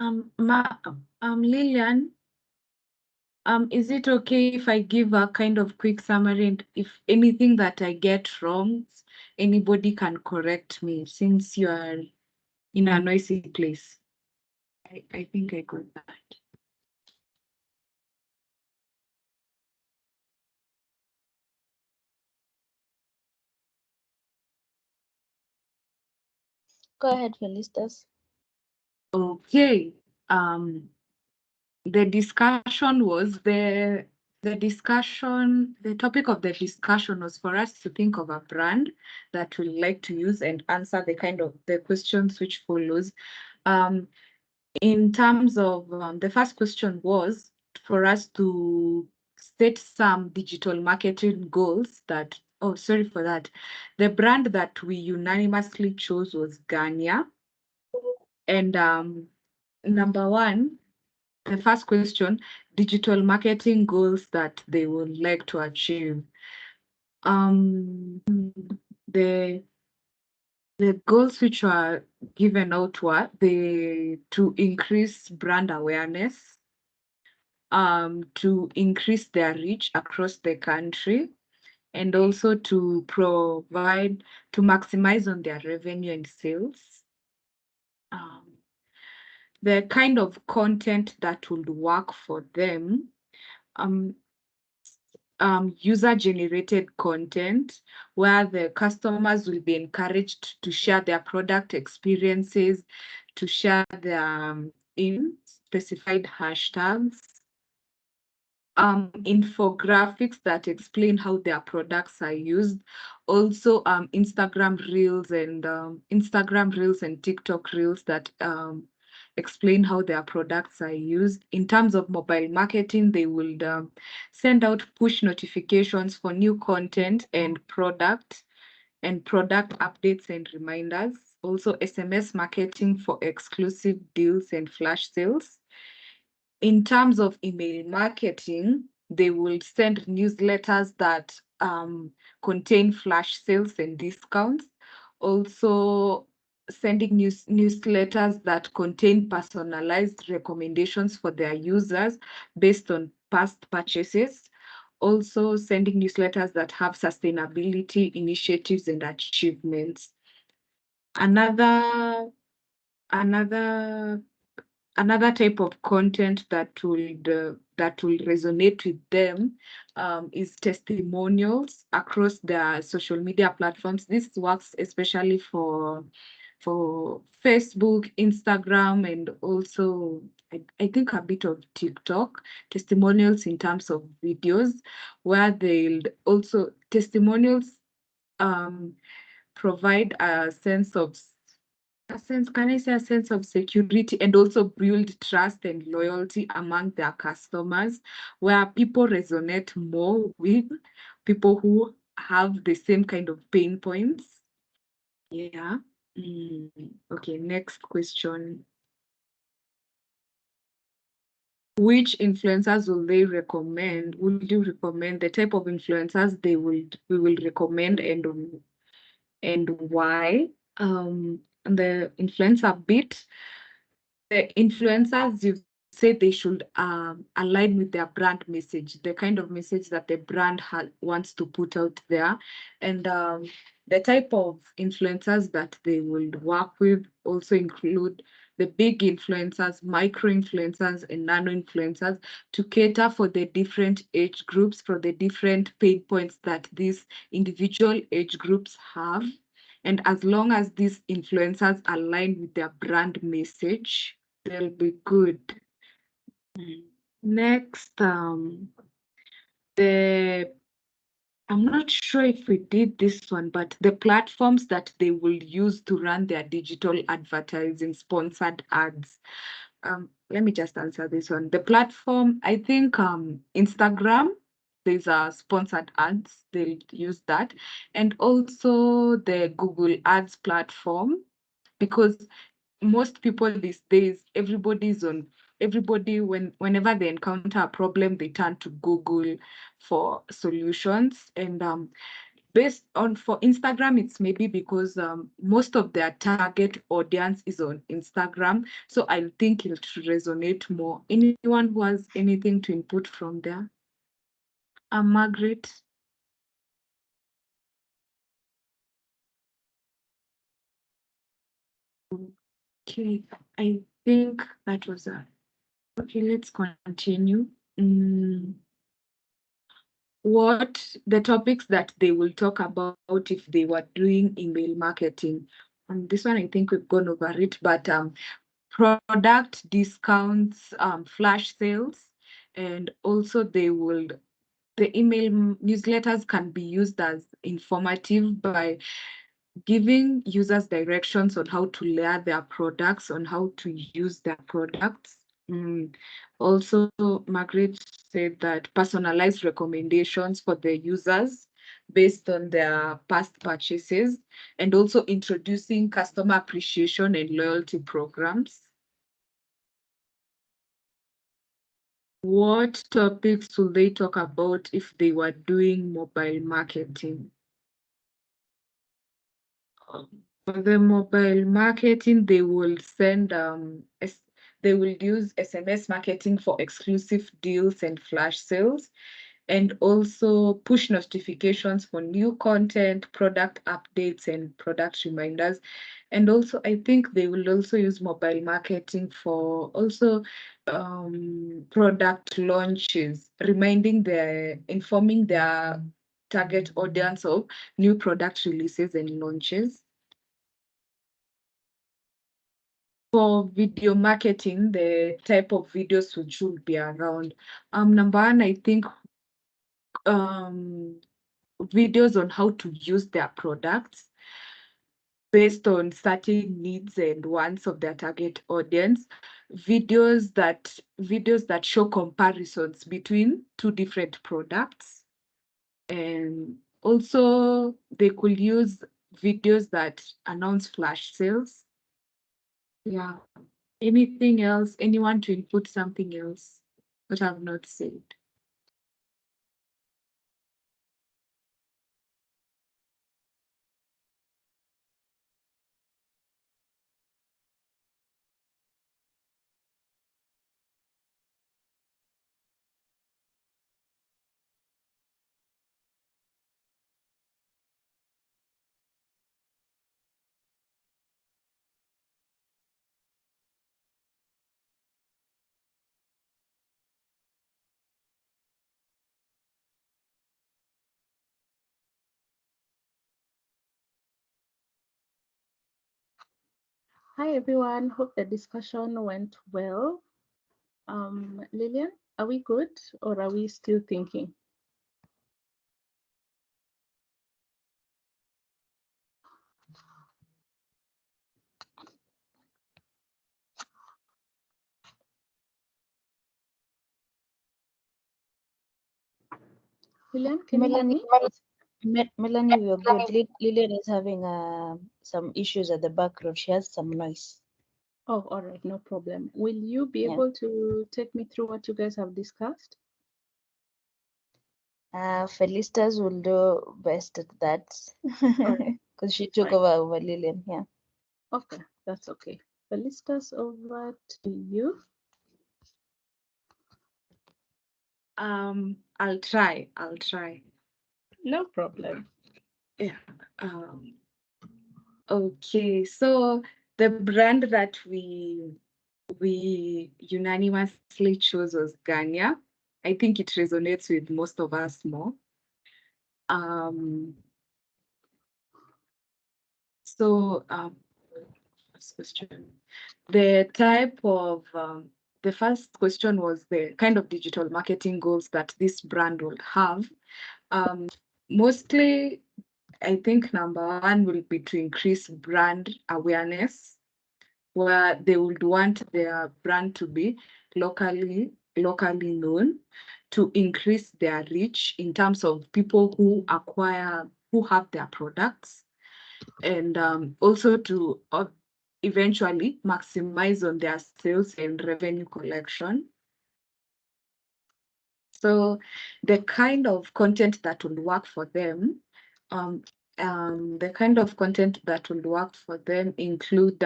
Lillian, is it okay if I give a kind of quick summary, and if anything that I get wrong, anybody can correct me since you are in a noisy place? I think I got that. Go ahead, Felicitas. Okay. The discussion was the topic of the discussion was for us to think of a brand that we like to use and answer the questions which follows. In terms of the first question was for us to set some digital marketing goals that, oh, sorry for that. The brand that we unanimously chose was Gania. And number one, the first question, digital marketing goals that they would like to achieve. The goals which were given out were to increase brand awareness, to increase their reach across the country, and also to maximize on their revenue and sales. The kind of content that would work for them, user-generated content where the customers will be encouraged to share their product experiences, to share their in specified hashtags, infographics that explain how their products are used, also Instagram reels and TikTok reels that explain how their products are used. In terms of mobile marketing, they will send out push notifications for new content and product updates and reminders. Also SMS marketing for exclusive deals and flash sales. In terms of email marketing, they will send newsletters that contain flash sales and discounts. Also, sending newsletters that contain personalized recommendations for their users based on past purchases. Also, sending newsletters that have sustainability initiatives and achievements. Another type of content that will resonate with them is testimonials across their social media platforms. This works especially for Facebook, Instagram, and also I think a bit of TikTok. Testimonials in terms of videos, where they'll also testimonials provide a sense of security and also build trust and loyalty among their customers, where people resonate more with people who have the same kind of pain points. Yeah. Okay, next question. Which influencers will they recommend? Would you recommend the type of influencers we will recommend and why? The influencer bit, the influencers you say they should align with their brand message, the kind of message that the brand wants to put out there. And the type of influencers that they will work with also include the big influencers, micro influencers, and nano influencers to cater for the different age groups, for the different pain points that these individual age groups have. And as long as these influencers align with their brand message, they'll be good. Next, I'm not sure if we did this one, but the platforms that they will use to run their digital advertising, sponsored ads. Let me just answer this one. The platform, I think Instagram, there's a sponsored ads, they'll use that. And also the Google Ads platform, because most people these days, whenever they encounter a problem, they turn to Google for solutions. And based on, for Instagram, it's maybe because most of their target audience is on Instagram. So I think it'll resonate more. Anyone who has anything to input from there? Margaret? Okay, I think that was a. Okay, let's continue. What the topics that they will talk about if they were doing email marketing? And this one, I think we've gone over it, but product discounts, flash sales, and also the email newsletters can be used as informative by giving users directions on how to layer their products, on how to use their products. Also, Margaret said that personalized recommendations for the users based on their past purchases, and also introducing customer appreciation and loyalty programs. What topics will they talk about if they were doing mobile marketing? For the mobile marketing, they will send they will use SMS marketing for exclusive deals and flash sales, and also push notifications for new content, product updates, and product reminders. And also, I think they will also use mobile marketing for also product launches, informing their target audience of new product releases and launches. For video marketing, the type of videos which should be around. Number one, I think videos on how to use their products based on certain needs and wants of their target audience. Videos that show comparisons between two different products. And also they could use videos that announce flash sales. Yeah. Anything else? Anyone to input something else that I've not said? Hi everyone, hope the discussion went well. Lillian, are we good or are we still thinking? Lillian, can you hear me? Melanie, we are good. Lillian is having some issues at the background. She has some noise. Oh, all right, no problem. Will you be Yeah. able to take me through what you guys have discussed? Felicitas will do best at that because she took Fine. over Lillian. Yeah. Okay, that's okay. Felicitas, over to you. I'll try. No problem. Yeah. Okay, so the brand that we unanimously chose was Ganya. I think it resonates with most of us more. First question. The type of the first question was the kind of digital marketing goals that this brand will have. Mostly, I think number one will be to increase brand awareness, where they would want their brand to be locally known, to increase their reach in terms of people who have their products, and also to eventually maximize on their sales and revenue collection. So the kind of content that will work for them The kind of content that will work for them include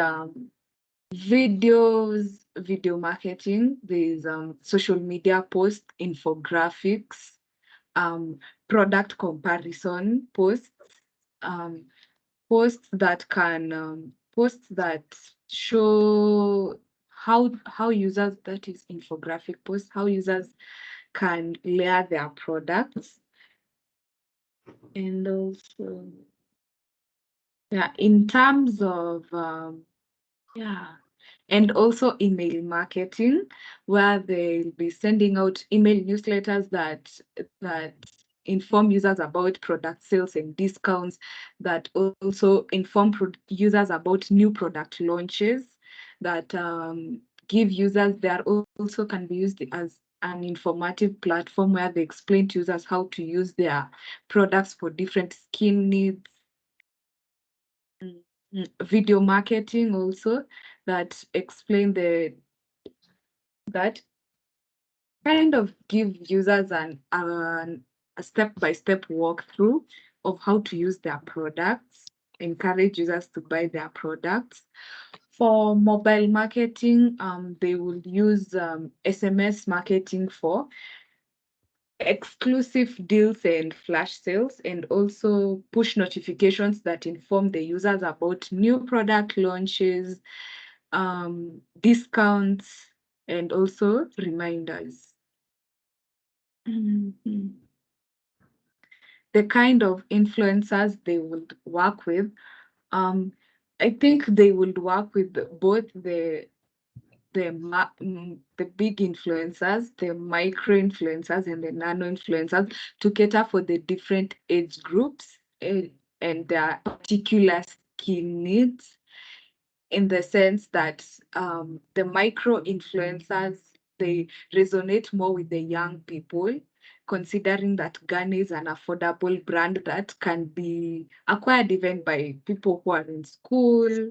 videos, video marketing. There's social media posts, infographics, product comparison posts, posts that show how users, that is infographic posts, how users can layer their products. And also, yeah, in terms of and also email marketing, where they'll be sending out email newsletters that inform users about product sales and discounts, that also inform users about new product launches, that give users, they are also can be used as an informative platform where they explain to users how to use their products for different skin needs. Video marketing also, that explain that kind of give users a step-by-step walkthrough of how to use their products, encourage users to buy their products. For mobile marketing, they will use SMS marketing for exclusive deals and flash sales, and also push notifications that inform the users about new product launches, discounts, and also reminders. The kind of influencers they would work with, I think they would work with both the big influencers, the micro influencers, and the nano influencers to cater for the different age groups and their particular skill needs, in the sense that the micro influencers, they resonate more with the young people, considering that Ghana is an affordable brand that can be acquired even by people who are in school.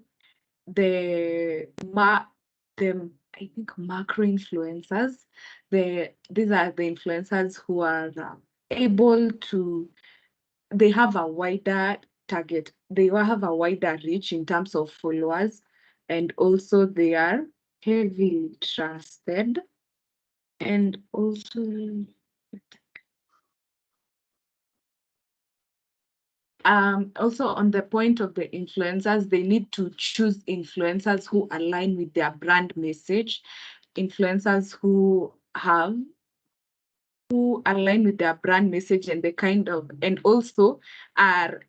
I think macro influencers, these are the influencers who are able to, they have a wider target, they will have a wider reach in terms of followers, and also they are heavily trusted. And also also on the point of the influencers, they need to choose influencers who align with their brand message, influencers who align with their brand message and also are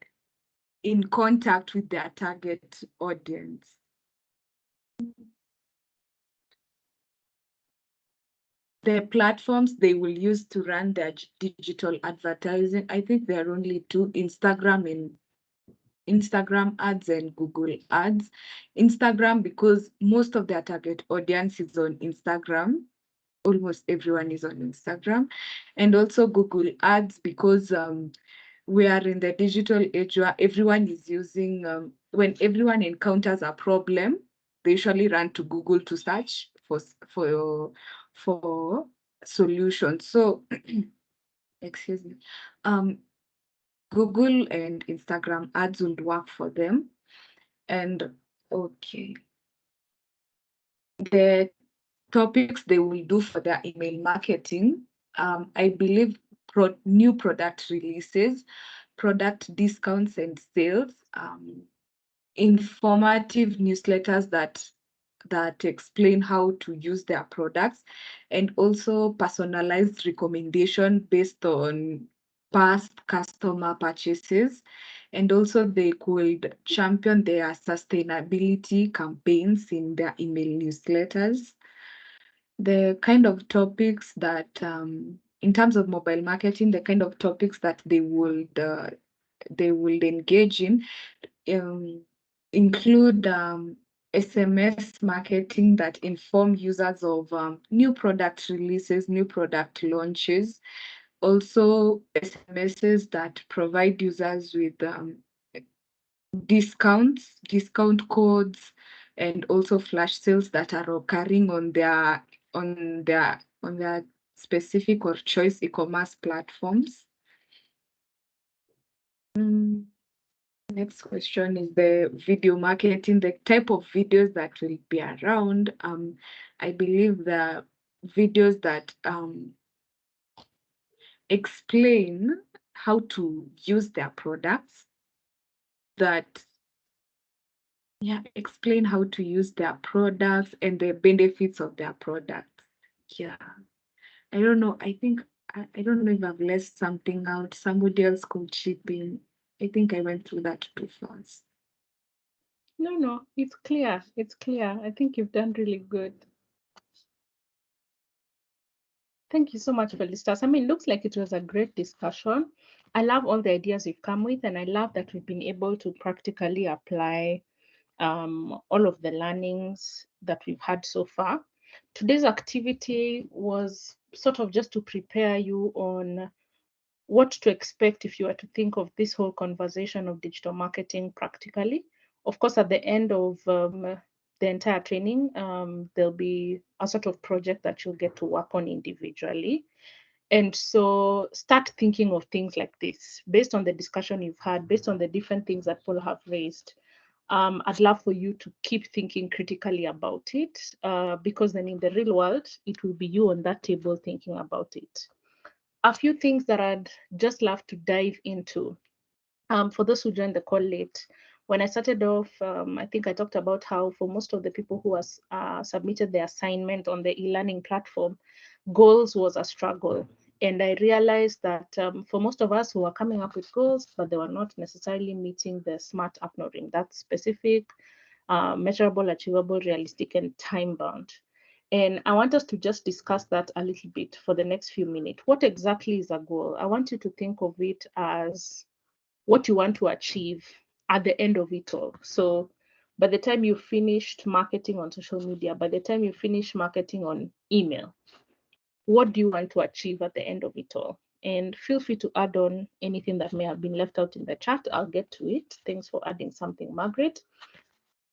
in contact with their target audience. The platforms they will use to run their digital advertising, I think there are only two: Instagram ads and Google ads. Instagram, because most of their target audience is on Instagram. Almost everyone is on Instagram. And also Google ads, because we are in the digital age where everyone is using, when everyone encounters a problem, they usually run to Google to search for solutions. So, excuse me, Google and Instagram ads would work for them. And okay, the topics they will do for their email marketing, I believe new product releases, product discounts and sales, informative newsletters that explain how to use their products, and also personalized recommendation based on past customer purchases. And also they could champion their sustainability campaigns in their email newsletters. The kind of topics that, in terms of mobile marketing, the kind of topics that they would engage in include SMS marketing that inform users of new product releases, new product launches. Also, SMSs that provide users with discounts, discount codes, and also flash sales that are occurring on their specific or choice e-commerce platforms. Next question is the video marketing, the type of videos that will be around. I believe the videos that explain how to use their products, that explain how to use their products and the benefits of their products. Yeah. I don't know. I think I don't know if I've left something out. Somebody else could chip in. I think I went through that too fast. No, it's clear. It's clear. I think you've done really good. Thank you so much, Felicitas. I mean, it looks like it was a great discussion. I love all the ideas you've come with, and I love that we've been able to practically apply all of the learnings that we've had so far. Today's activity was sort of just to prepare you on what to expect if you were to think of this whole conversation of digital marketing practically. Of course, at the end of the entire training, there'll be a sort of project that you'll get to work on individually. And so start thinking of things like this based on the discussion you've had, based on the different things that people have raised. I'd love for you to keep thinking critically about it, because then in the real world, it will be you on that table thinking about it. A few things that I'd just love to dive into. For those who joined the call late, when I started off, I think I talked about how for most of the people who has submitted their assignment on the e-learning platform, goals was a struggle. And I realized that for most of us who are coming up with goals, but they were not necessarily meeting the SMART uploading, that's specific, measurable, achievable, realistic, and time-bound. And I want us to just discuss that a little bit for the next few minutes. What exactly is a goal? I want you to think of it as what you want to achieve at the end of it all. So by the time you finished marketing on social media, by the time you finish marketing on email, what do you want to achieve at the end of it all? And feel free to add on anything that may have been left out in the chat. I'll get to it. Thanks for adding something, Margaret.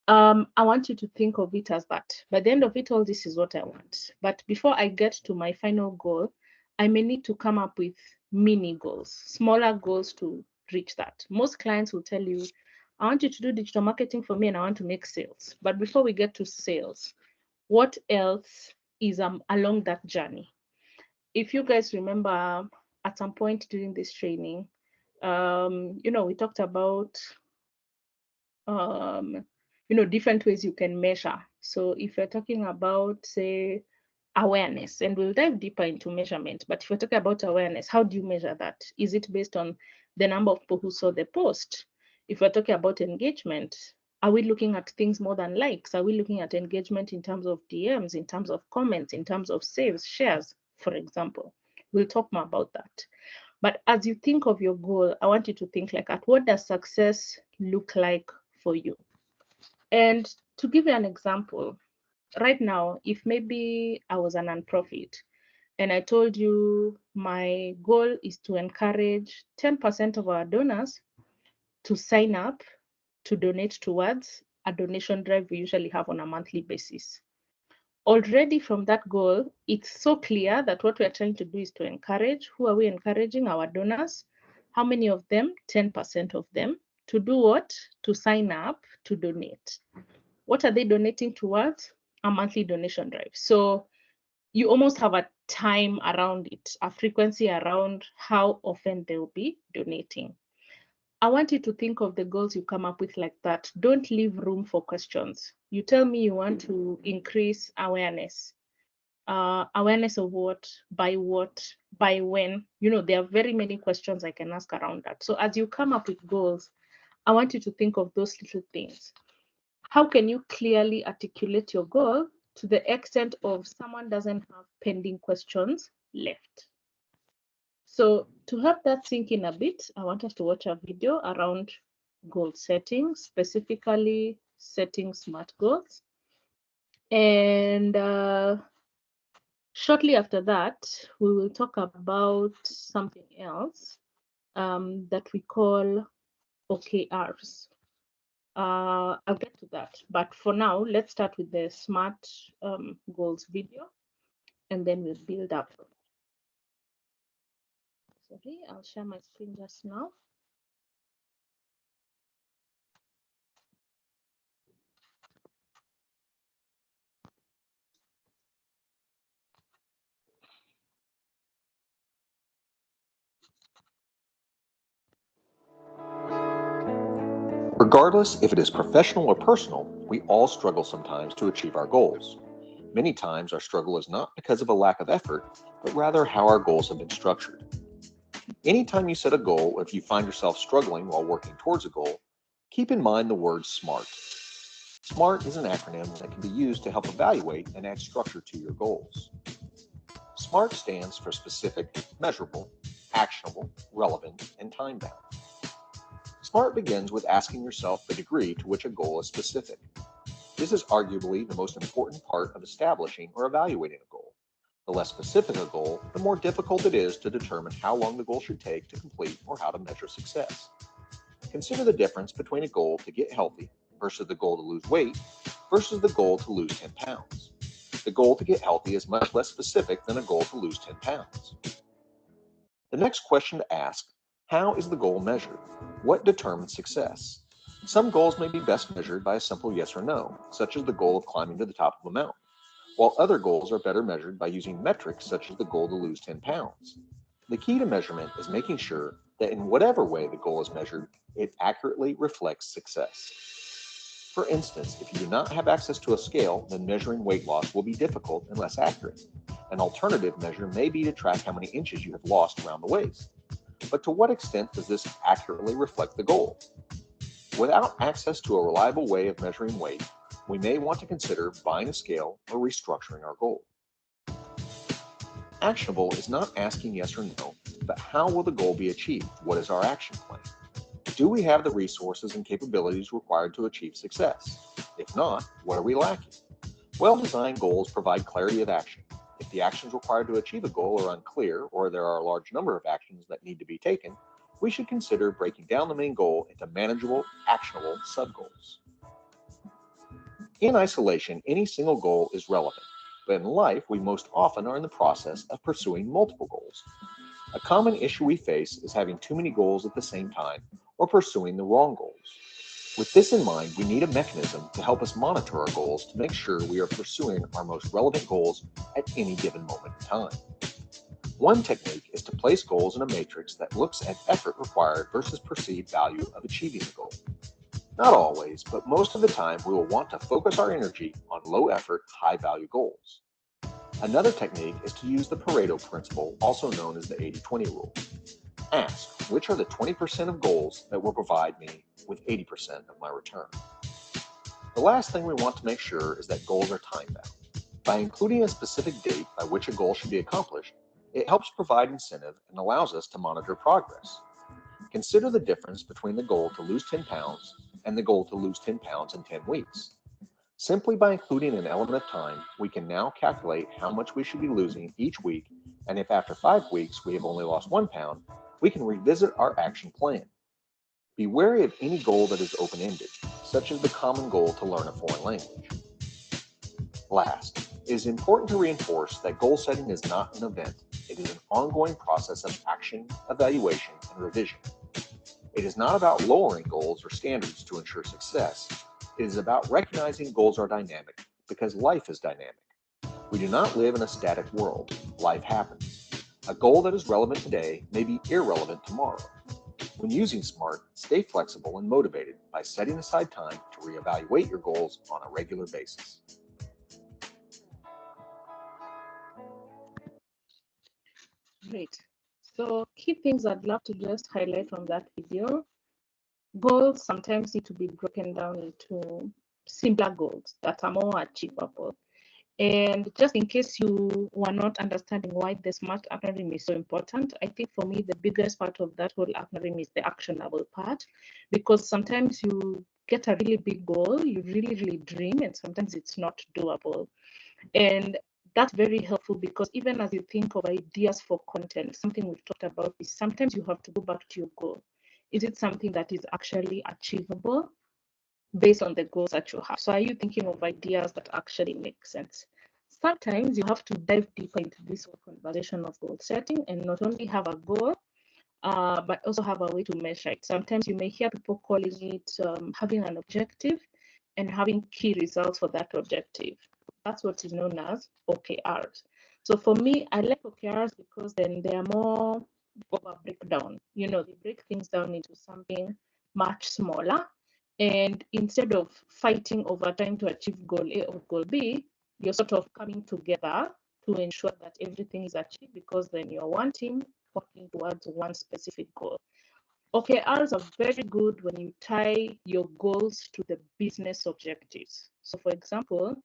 I want you to think of it as that. By the end of it all, this is what I want. But before I get to my final goal, I may need to come up with mini goals, smaller goals to reach that. Most clients will tell you, I want you to do digital marketing for me and I want to make sales. But before we get to sales, what else is along that journey? If you guys remember at some point during this training, we talked about different ways you can measure. So if you're talking about, say, awareness, and we'll dive deeper into measurement, but if you're talking about awareness, how do you measure that? Is it based on the number of people who saw the post? If we're talking about engagement, are we looking at things more than likes? Are we looking at engagement in terms of DMs, in terms of comments, in terms of saves, shares, for example? We'll talk more about that. But as you think of your goal, I want you to think like, at what does success look like for you? And to give you an example, right now, if maybe I was a nonprofit and I told you my goal is to encourage 10% of our donors to sign up to donate towards a donation drive we usually have on a monthly basis. Already from that goal, it's so clear that what we're trying to do is to encourage. Who are we encouraging? Our donors. How many of them? 10% of them. To do what? To sign up to donate. What are they donating towards? A monthly donation drive. So you almost have a time around it, a frequency around how often they'll be donating. I want you to think of the goals you come up with like that. Don't leave room for questions. You tell me you want to increase awareness. Awareness of what, by when? There are very many questions I can ask around that. So as you come up with goals, I want you to think of those little things. How can you clearly articulate your goal to the extent of someone doesn't have pending questions left? So to help that sink in a bit, I want us to watch a video around goal setting, specifically setting SMART goals. And shortly after that, we will talk about something else that we call OKRs. I'll get to that, but for now, let's start with the SMART goals video, and then we'll build up. Sorry, I'll share my screen just now. Regardless if it is professional or personal, we all struggle sometimes to achieve our goals. Many times our struggle is not because of a lack of effort, but rather how our goals have been structured. Anytime you set a goal, or if you find yourself struggling while working towards a goal, keep in mind the word SMART. SMART is an acronym that can be used to help evaluate and add structure to your goals. SMART stands for specific, measurable, actionable, relevant, and time-bound. SMART begins with asking yourself the degree to which a goal is specific. This is arguably the most important part of establishing or evaluating a goal. The less specific a goal, the more difficult it is to determine how long the goal should take to complete or how to measure success. Consider the difference between a goal to get healthy versus the goal to lose weight versus the goal to lose 10 pounds. The goal to get healthy is much less specific than a goal to lose 10 pounds. The next question to ask: how is the goal measured? What determines success? Some goals may be best measured by a simple yes or no, such as the goal of climbing to the top of a mountain, while other goals are better measured by using metrics such as the goal to lose 10 pounds. The key to measurement is making sure that in whatever way the goal is measured, it accurately reflects success. For instance, if you do not have access to a scale, then measuring weight loss will be difficult and less accurate. An alternative measure may be to track how many inches you have lost around the waist. But to what extent does this accurately reflect the goal? Without access to a reliable way of measuring weight, we may want to consider buying a scale or restructuring our goal. Actionable is not asking yes or no, but how will the goal be achieved? What is our action plan? Do we have the resources and capabilities required to achieve success? If not, what are we lacking? Well-designed goals provide clarity of action. If the actions required to achieve a goal are unclear, or there are a large number of actions that need to be taken, we should consider breaking down the main goal into manageable, actionable sub-goals. In isolation, any single goal is relevant, but in life, we most often are in the process of pursuing multiple goals. A common issue we face is having too many goals at the same time or pursuing the wrong goals. With this in mind, we need a mechanism to help us monitor our goals to make sure we are pursuing our most relevant goals at any given moment in time. One technique is to place goals in a matrix that looks at effort required versus perceived value of achieving the goal. Not always, but most of the time we will want to focus our energy on low effort, high value goals. Another technique is to use the Pareto principle, also known as the 80-20 rule. Ask, which are the 20% of goals that will provide me with 80% of my return? The last thing we want to make sure is that goals are time-bound. By including a specific date by which a goal should be accomplished, it helps provide incentive and allows us to monitor progress. Consider the difference between the goal to lose 10 pounds and the goal to lose 10 pounds in 10 weeks. Simply by including an element of time, we can now calculate how much we should be losing each week, and if after 5 weeks we have only lost 1 pound, we can revisit our action plan. Be wary of any goal that is open-ended, such as the common goal to learn a foreign language. Last, it is important to reinforce that goal setting is not an event. It is an ongoing process of action, evaluation, and revision. It is not about lowering goals or standards to ensure success. It is about recognizing goals are dynamic because life is dynamic. We do not live in a static world. Life happens. A goal that is relevant today may be irrelevant tomorrow. When using SMART, stay flexible and motivated by setting aside time to reevaluate your goals on a regular basis. Great. So key things I'd love to just highlight from that video. Goals sometimes need to be broken down into simpler goals that are more achievable. And just in case you were not understanding why the SMART acronym is so important, I think for me, the biggest part of that whole acronym is the actionable part, because sometimes you get a really big goal, you really dream, and sometimes it's not doable. And that's very helpful because even as you think of ideas for content, something we've talked about is sometimes you have to go back to your goal. Is it something that is actually achievable based on the goals that you have? So are you thinking of ideas that actually make sense? Sometimes you have to dive deeper into this whole conversation of goal setting and not only have a goal, but also have a way to measure it. Sometimes you may hear people calling it having an objective and having key results for that objective. That's what is known as OKRs. So for me, I like OKRs because then they are more of a breakdown. You know, they break things down into something much smaller. And instead of fighting over time to achieve goal A or goal B, you're sort of coming together to ensure that everything is achieved, because then you're one team working towards one specific goal. OKRs are very good when you tie your goals to the business objectives. So for example,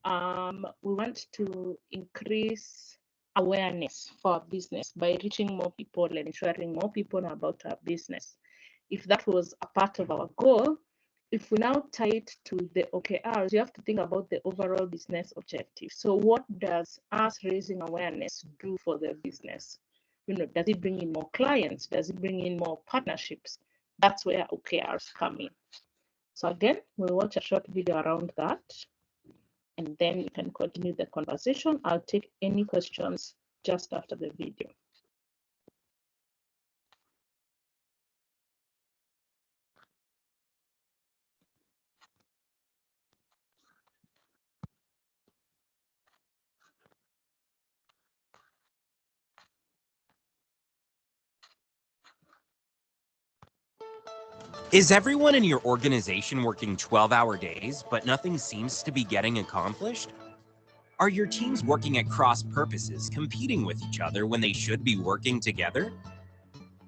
we want to increase awareness for our business by reaching more people and ensuring more people know about our business. If that was a part of our goal, if we now tie it to the OKRs, you have to think about the overall business objective. So what does us raising awareness do for the business? Does it bring in more clients? Does it bring in more partnerships? That's where OKRs come in. So again, we'll watch a short video around that, and then you can continue the conversation. I'll take any questions just after the video. Is everyone in your organization working 12-hour days, but nothing seems to be getting accomplished? Are your teams working at cross purposes, competing with each other when they should be working together?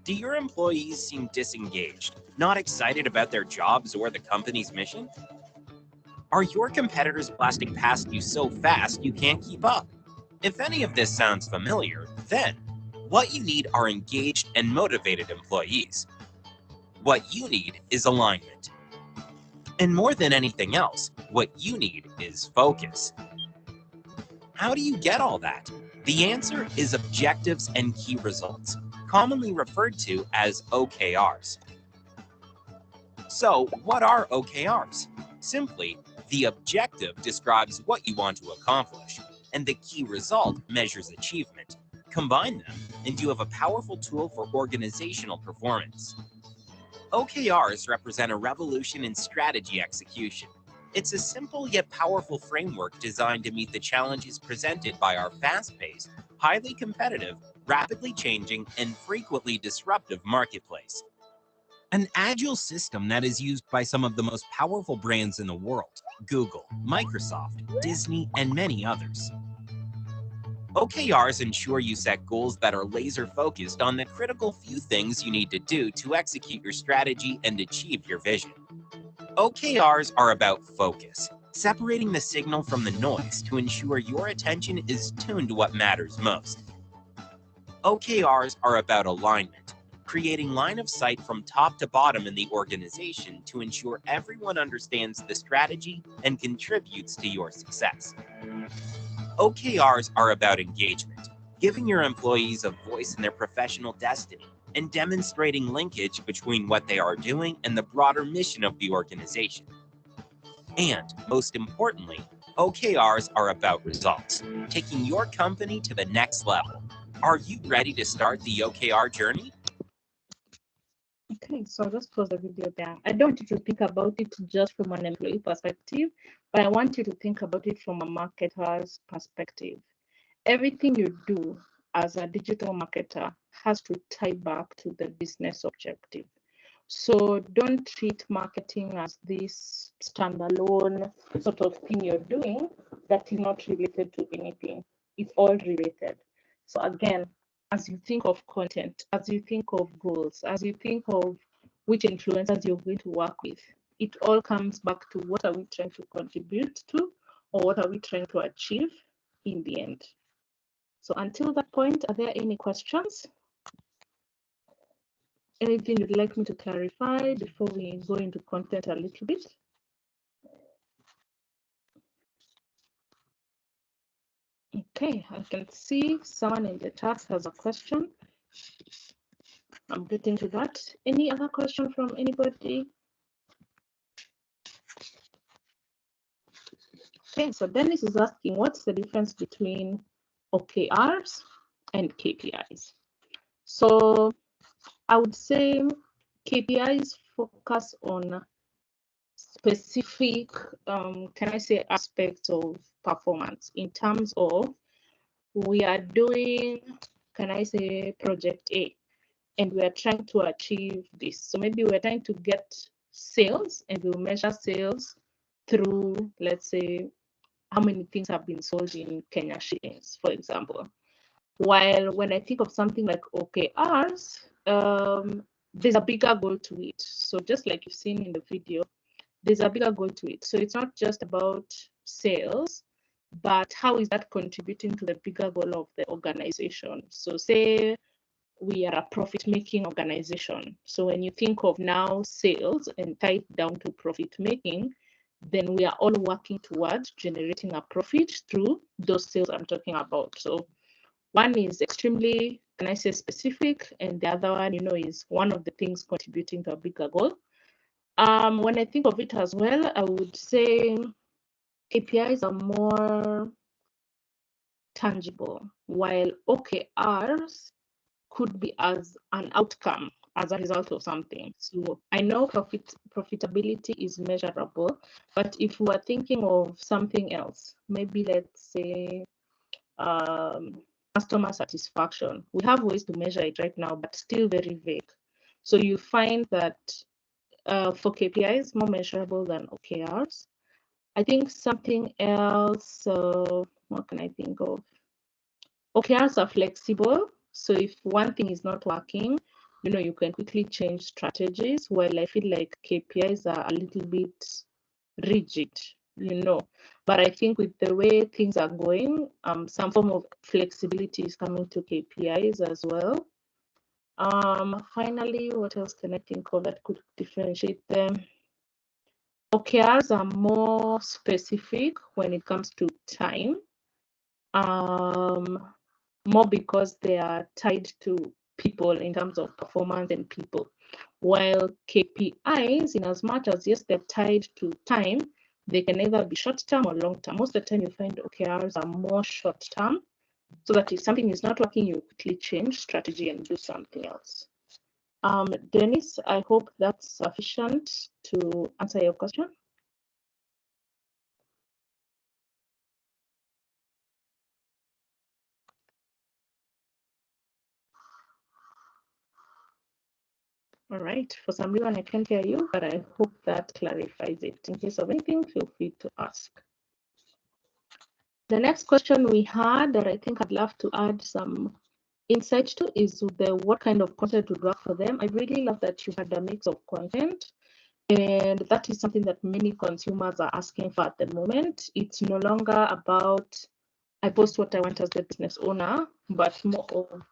Do your employees seem disengaged, not excited about their jobs or the company's mission? Are your competitors blasting past you so fast you can't keep up? If any of this sounds familiar, then what you need are engaged and motivated employees. What you need is alignment. And more than anything else, what you need is focus. How do you get all that? The answer is objectives and key results, commonly referred to as OKRs. So, what are OKRs? Simply, the objective describes what you want to accomplish, and the key result measures achievement. Combine them, and you have a powerful tool for organizational performance. OKRs represent a revolution in strategy execution. It's a simple yet powerful framework designed to meet the challenges presented by our fast-paced, highly competitive, rapidly changing, and frequently disruptive marketplace. An agile system that is used by some of the most powerful brands in the world: Google, Microsoft, Disney, and many others. OKRs ensure you set goals that are laser-focused on the critical few things you need to do to execute your strategy and achieve your vision. OKRs are about focus, separating the signal from the noise to ensure your attention is tuned to what matters most. OKRs are about alignment, creating line of sight from top to bottom in the organization to ensure everyone understands the strategy and contributes to your success. OKRs are about engagement, giving your employees a voice in their professional destiny and demonstrating linkage between what they are doing and the broader mission of the organization. And most importantly, OKRs are about results, taking your company to the next level. Are you ready to start the OKR journey? Okay, so I'll just pause the video there. I don't want you to think about it just from an employee perspective, but I want you to think about it from a marketer's perspective. Everything you do as a digital marketer has to tie back to the business objective. So don't treat marketing as this standalone sort of thing you're doing that is not related to anything. It's all related. So again, as you think of content, as you think of goals, as you think of which influencers you're going to work with, it all comes back to what are we trying to contribute to, or what are we trying to achieve in the end. So until that point, are there any questions? Anything you'd like me to clarify before we go into content a little bit? Okay, I can see someone in the chat has a question. I'm getting to that. Any other question from anybody? Okay, so Dennis is asking, what's the difference between OKRs and KPIs? So I would say KPIs focus on specific, can I say, aspects of performance in terms of we are doing, can I say, project A, and we are trying to achieve this. So maybe we're trying to get sales, and we'll measure sales through, let's say, how many things have been sold in Kenya shillings, for example. While when I think of something like OKRs, there's a bigger goal to it. So just like you've seen in the video, there's a bigger goal to it. So it's not just about sales, but how is that contributing to the bigger goal of the organization? So say we are a profit-making organization. So when you think of now sales and tie it down to profit-making, then we are all working towards generating a profit through those sales I'm talking about. So one is extremely, can I say, specific, and the other one, is one of the things contributing to a bigger goal. When I think of it as well, I would say KPIs are more tangible, while OKRs could be as an outcome as a result of something. So I know profitability is measurable, but if we are thinking of something else, maybe let's say customer satisfaction, we have ways to measure it right now, but still very vague. So you find that for KPIs, more measurable than OKRs. I think something else, what can I think of? OKRs are flexible. So if one thing is not working, you can quickly change strategies, while I feel like KPIs are a little bit rigid, But I think with the way things are going, some form of flexibility is coming to KPIs as well. Finally, what else can I think of that could differentiate them? OKRs are more specific when it comes to time, more because they are tied to people in terms of performance and people. While KPIs, in as much as yes, they're tied to time, they can either be short-term or long-term. Most of the time you find OKRs are more short-term, so that if something is not working, you quickly change strategy and do something else. Dennis, I hope that's sufficient to answer your question. All right, for some reason I can't hear you, but I hope that clarifies it. In case of anything, feel free to ask. The next question we had that I think I'd love to add some insight to is what kind of content would work for them. I really love that you had a mix of content, and that is something that many consumers are asking for at the moment. It's no longer about I post what I want as the business owner, but more of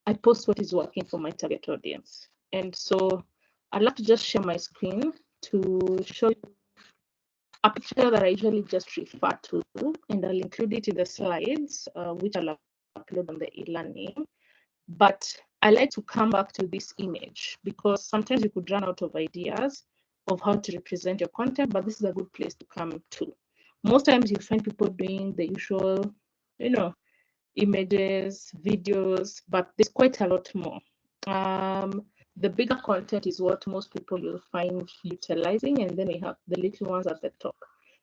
I post what is working for my target audience. And so I'd love to just share my screen to show you a picture that I usually just refer to, and I'll include it in the slides, which I'll upload on the e-learning. But I like to come back to this image because sometimes you could run out of ideas of how to represent your content, but this is a good place to come to. Most times you find people doing the usual, images, videos, but there's quite a lot more. The bigger content is what most people will find utilizing, and then we have the little ones at the top.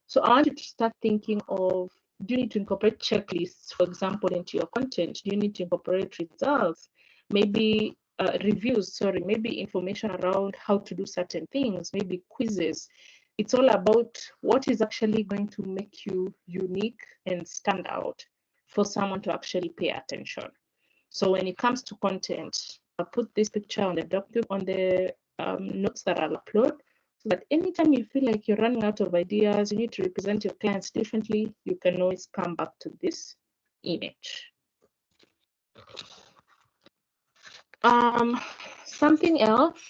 So I want you to start thinking of, do you need to incorporate checklists, for example, into your content? Do you need to incorporate results? Maybe reviews, maybe information around how to do certain things, maybe quizzes. It's all about what is actually going to make you unique and stand out for someone to actually pay attention. So when it comes to content, I'll put this picture on the document, on the notes that I'll upload, so that anytime you feel like you're running out of ideas, you need to represent your clients differently, you can always come back to this image. Something else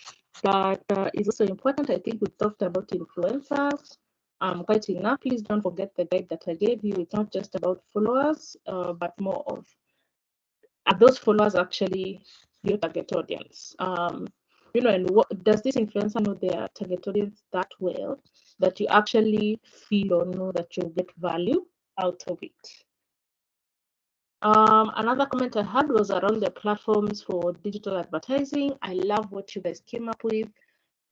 that is also important, I think we talked about influencers quite enough. Please don't forget the guide that I gave you. It's not just about followers, but more of, are those followers actually your target audience? And what does this influencer know their target audience that well that you actually feel or know that you'll get value out of it? Another comment I had was around the platforms for digital advertising. I love what you guys came up with.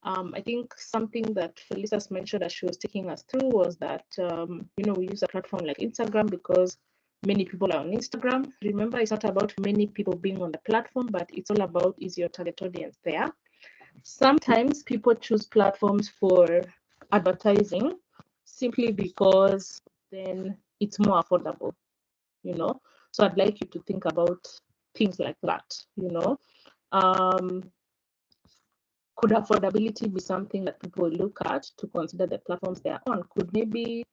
I think something that Felicia's mentioned as she was taking us through was that, we use a platform like Instagram because many people are on Instagram. Remember, it's not about many people being on the platform, but it's all about, is your target audience there? Sometimes people choose platforms for advertising simply because then it's more affordable, you know. So I'd like you to think about things like that, you know. Could affordability be something that people look at to consider the platforms they are on? Could maybe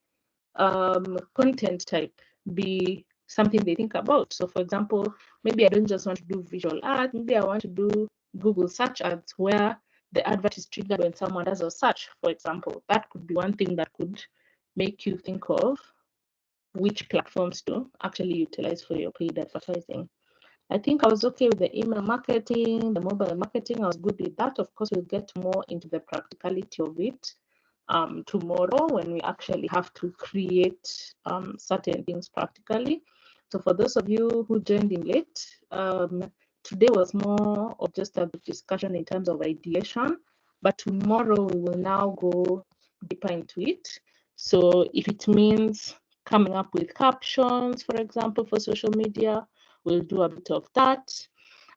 content type be something they think about? So for example, maybe I don't just want to do visual art, maybe I want to do Google search ads where the advert is triggered when someone does a search, for example. That could be one thing that could make you think of which platforms to actually utilize for your paid advertising. I think I was okay with the email marketing, the mobile marketing. I was good with that. Of course, we'll get more into the practicality of it tomorrow when we actually have to create certain things practically. So for those of you who joined in late, today was more of just a discussion in terms of ideation, but tomorrow we will now go deeper into it. So if it means coming up with captions, for example, for social media, we'll do a bit of that.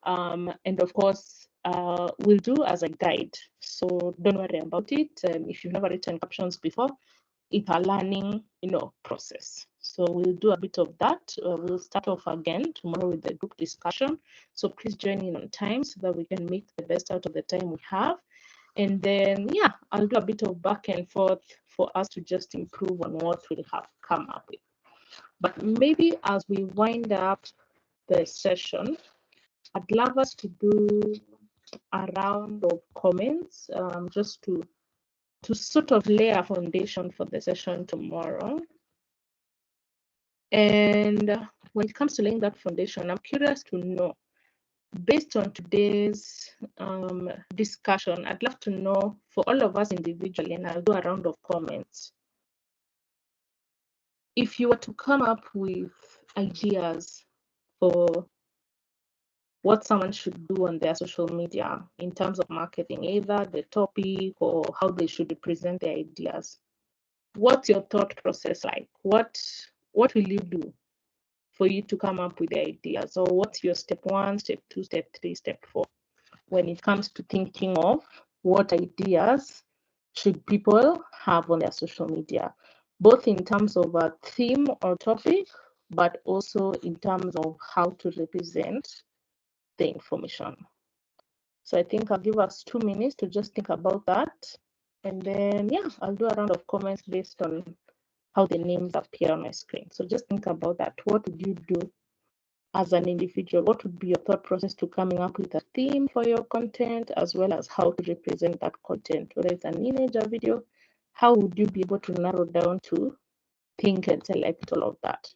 And of course, we'll do as a guide. So don't worry about it. If you've never written captions before, it's a learning, process. So we'll do a bit of that. We'll start off again tomorrow with the group discussion. So please join in on time so that we can make the best out of the time we have. And then, yeah, I'll do a bit of back and forth for us to just improve on what we have come up with. But maybe as we wind up the session, I'd love us to do a round of comments just to sort of lay a foundation for the session tomorrow. And when it comes to laying that foundation, I'm curious to know, based on today's discussion, I'd love to know for all of us individually, and I'll do a round of comments. If you were to come up with ideas for what someone should do on their social media in terms of marketing, either the topic or how they should present their ideas, what's your thought process like? What will you do for you to come up with the ideas? Or what's your step 1, step 2, step 3, step 4 when it comes to thinking of what ideas should people have on their social media, both in terms of a theme or topic, but also in terms of how to represent the information. So I think I'll give us 2 minutes to just think about that. And then, yeah, I'll do a round of comments based on how the names appear on my screen. So just think about that. What would you do as an individual? What would be your thought process to coming up with a theme for your content, as well as how to represent that content, whether it's an image or video? How would you be able to narrow down to think and select all of that?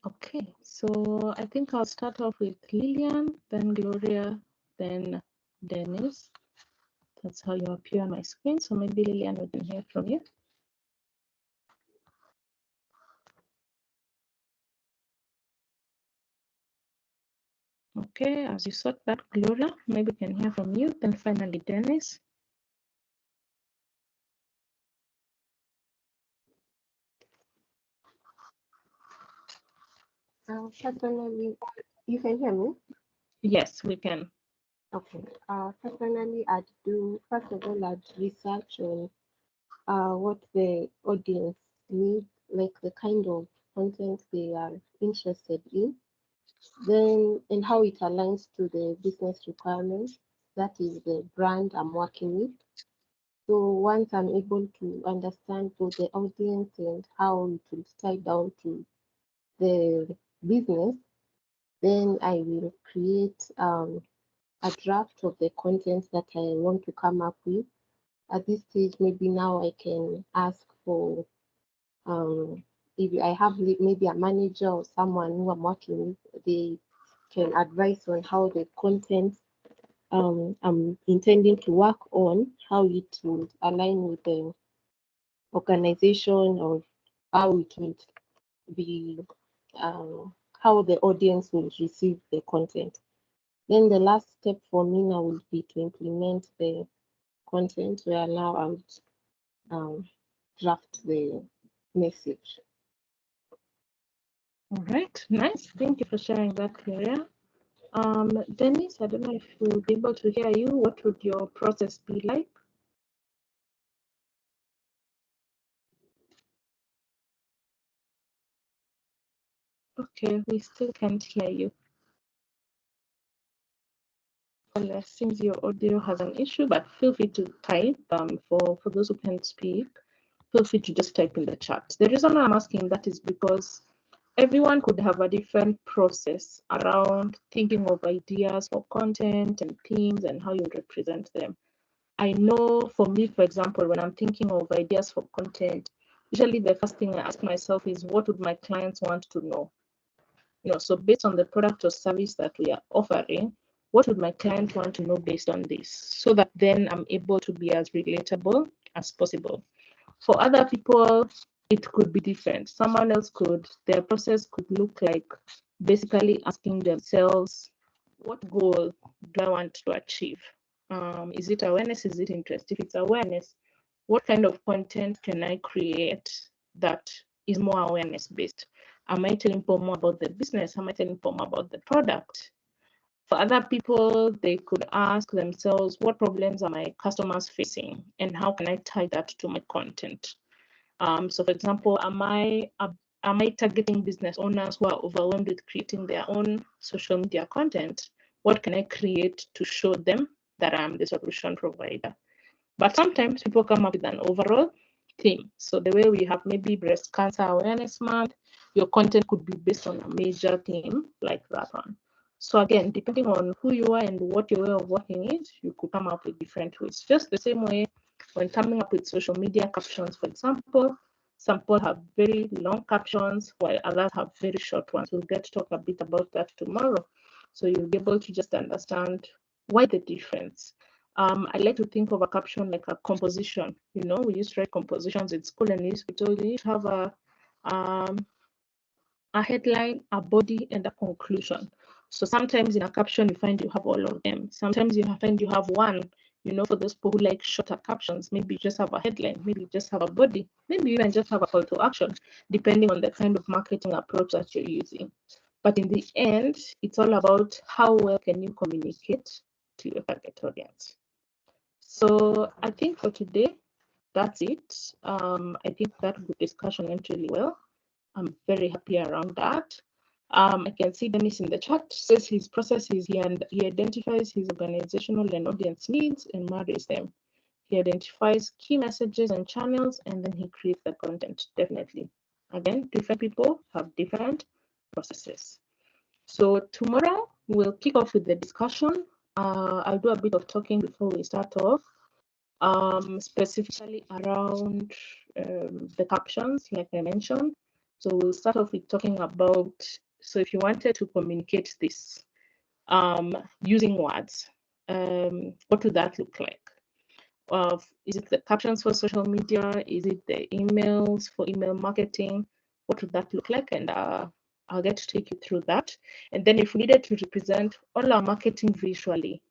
Okay, so I think I'll start off with Lillian, then Gloria, then Dennis. That's how you appear on my screen. So maybe Lillian, we can hear from you. Okay, as you sort that, Gloria, maybe we can hear from you. Then finally, Dennis. Personally, you can hear me? Yes, we can. Okay. Personally, first of all, I'd research on what the audience needs, like the kind of content they are interested in, then and how it aligns to the business requirements. That is the brand I'm working with. So once I'm able to understand both the audience and how it will tie down to the business, then I will create a draft of the content that I want to come up with. At this stage, maybe now I can ask for if I have maybe a manager or someone who I'm working with, they can advise on how the content I'm intending to work on, how it will align with the organization, or how it will be, how the audience will receive the content. Then the last step for me now will be to implement the content, where now I would draft the message. All right, nice. Thank you for sharing that, Claria. Dennis, I don't know if we'll be able to hear you. What would your process be like? Okay, we still can't hear you. Well, it seems your audio has an issue, but feel free to type. For those who can't speak, feel free to just type in the chat. The reason I'm asking that is because everyone could have a different process around thinking of ideas for content and themes and how you represent them. I know for me, for example, when I'm thinking of ideas for content, usually the first thing I ask myself is, what would my clients want to know? So based on the product or service that we are offering, what would my client want to know based on this? So that then I'm able to be as relatable as possible. For other people, it could be different. Someone else their process could look like basically asking themselves, what goal do I want to achieve? Is it awareness? Is it interest? If it's awareness, what kind of content can I create that is more awareness based? Am I telling people more about the business? Am I telling people more about the product? For other people, they could ask themselves, what problems are my customers facing, and how can I tie that to my content? So for example, am I targeting business owners who are overwhelmed with creating their own social media content? What can I create to show them that I'm the solution provider? But sometimes people come up with an overall theme. So the way we have maybe Breast Cancer Awareness Month, your content could be based on a major theme like that one. So again, depending on who you are and what your way of working is, you could come up with different ways. Just the same way when coming up with social media captions, for example, some people have very long captions while others have very short ones. We'll get to talk a bit about that tomorrow. So you'll be able to just understand why the difference. I like to think of a caption like a composition. We used to write compositions in school, and we used to have a headline, a body, and a conclusion. So sometimes in a caption, you find you have all of them. Sometimes you find you have one. For those people who like shorter captions, maybe you just have a headline, maybe you just have a body, maybe you even just have a call to action, depending on the kind of marketing approach that you're using. But in the end, it's all about how well can you communicate to your target audience. So I think for today, that's it. I think that good discussion went really well. I'm very happy around that. I can see Dennis in the chat says his process is he identifies his organizational and audience needs and marries them. He identifies key messages and channels, and then he creates the content. Definitely. Again, different people have different processes. So tomorrow we'll kick off with the discussion. I'll do a bit of talking before we start off. Specifically around the captions, like I mentioned. So we'll start off with talking about, so if you wanted to communicate this using words, what would that look like? Is it the captions for social media? Is it the emails for email marketing? What would that look like? And I'll get to take you through that. And then if we needed to represent all our marketing visually,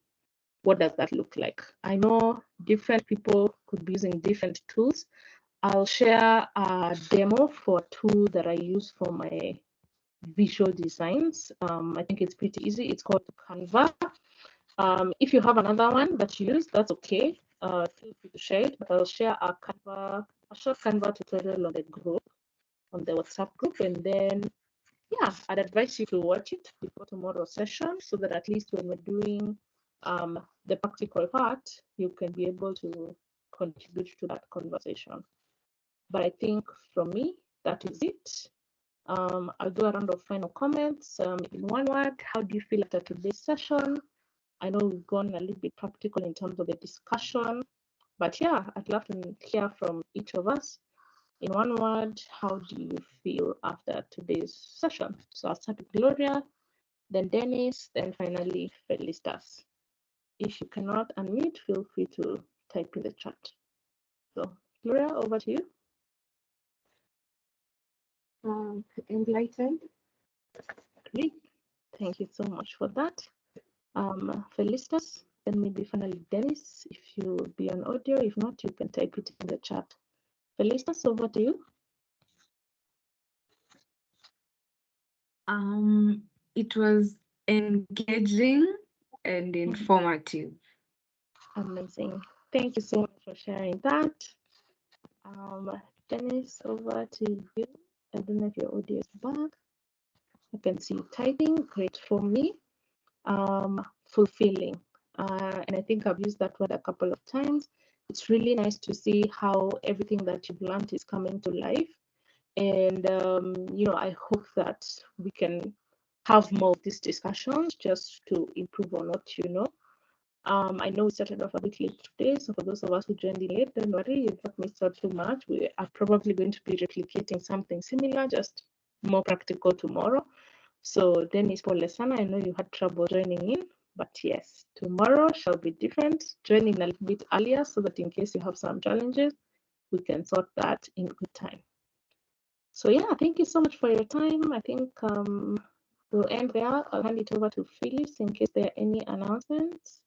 what does that look like? I know different people could be using different tools. I'll share a demo for a tool that I use for my visual designs. I think it's pretty easy. It's called Canva. If you have another one that you use, that's okay. Feel free to share it, but I'll share a short Canva tutorial on the group, on the WhatsApp group, and then yeah, I'd advise you to watch it before tomorrow's session so that at least when we're doing the practical part, you can be able to contribute to that conversation. But I think from me, that is it. I'll do a round of final comments. In one word, how do you feel after today's session? I know we've gone a little bit practical in terms of the discussion, but yeah, I'd love to hear from each of us. In one word, how do you feel after today's session? So I'll start with Gloria, then Dennis, then finally Felicitas. If you cannot unmute, feel free to type in the chat. So Gloria, over to you. Enlightened. Great. Thank you so much for that. Felicitas, then maybe finally Dennis, if you be on audio. If not, you can type it in the chat. Felicitas, over to you. It was engaging and informative. Amazing. Thank you so much for sharing that. Dennis, over to you. I don't know if your audio is back. I can see you typing. Great for me. Fulfilling. And I think I've used that word a couple of times. It's really nice to see how everything that you've learned is coming to life. And, you know, I hope that we can have more of these discussions just to improve on what you know. I know we started off a bit late today, so for those of us who joined in late, don't worry, you've not missed out too much. We are probably going to be replicating something similar, just more practical tomorrow. So Dennis, Paul, Lesana, I know you had trouble joining in, but yes, tomorrow shall be different. Join in a little bit earlier so that in case you have some challenges, we can sort that in good time. So yeah, thank you so much for your time. I think we'll end there. I'll hand it over to Phyllis in case there are any announcements.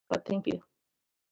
But thank you.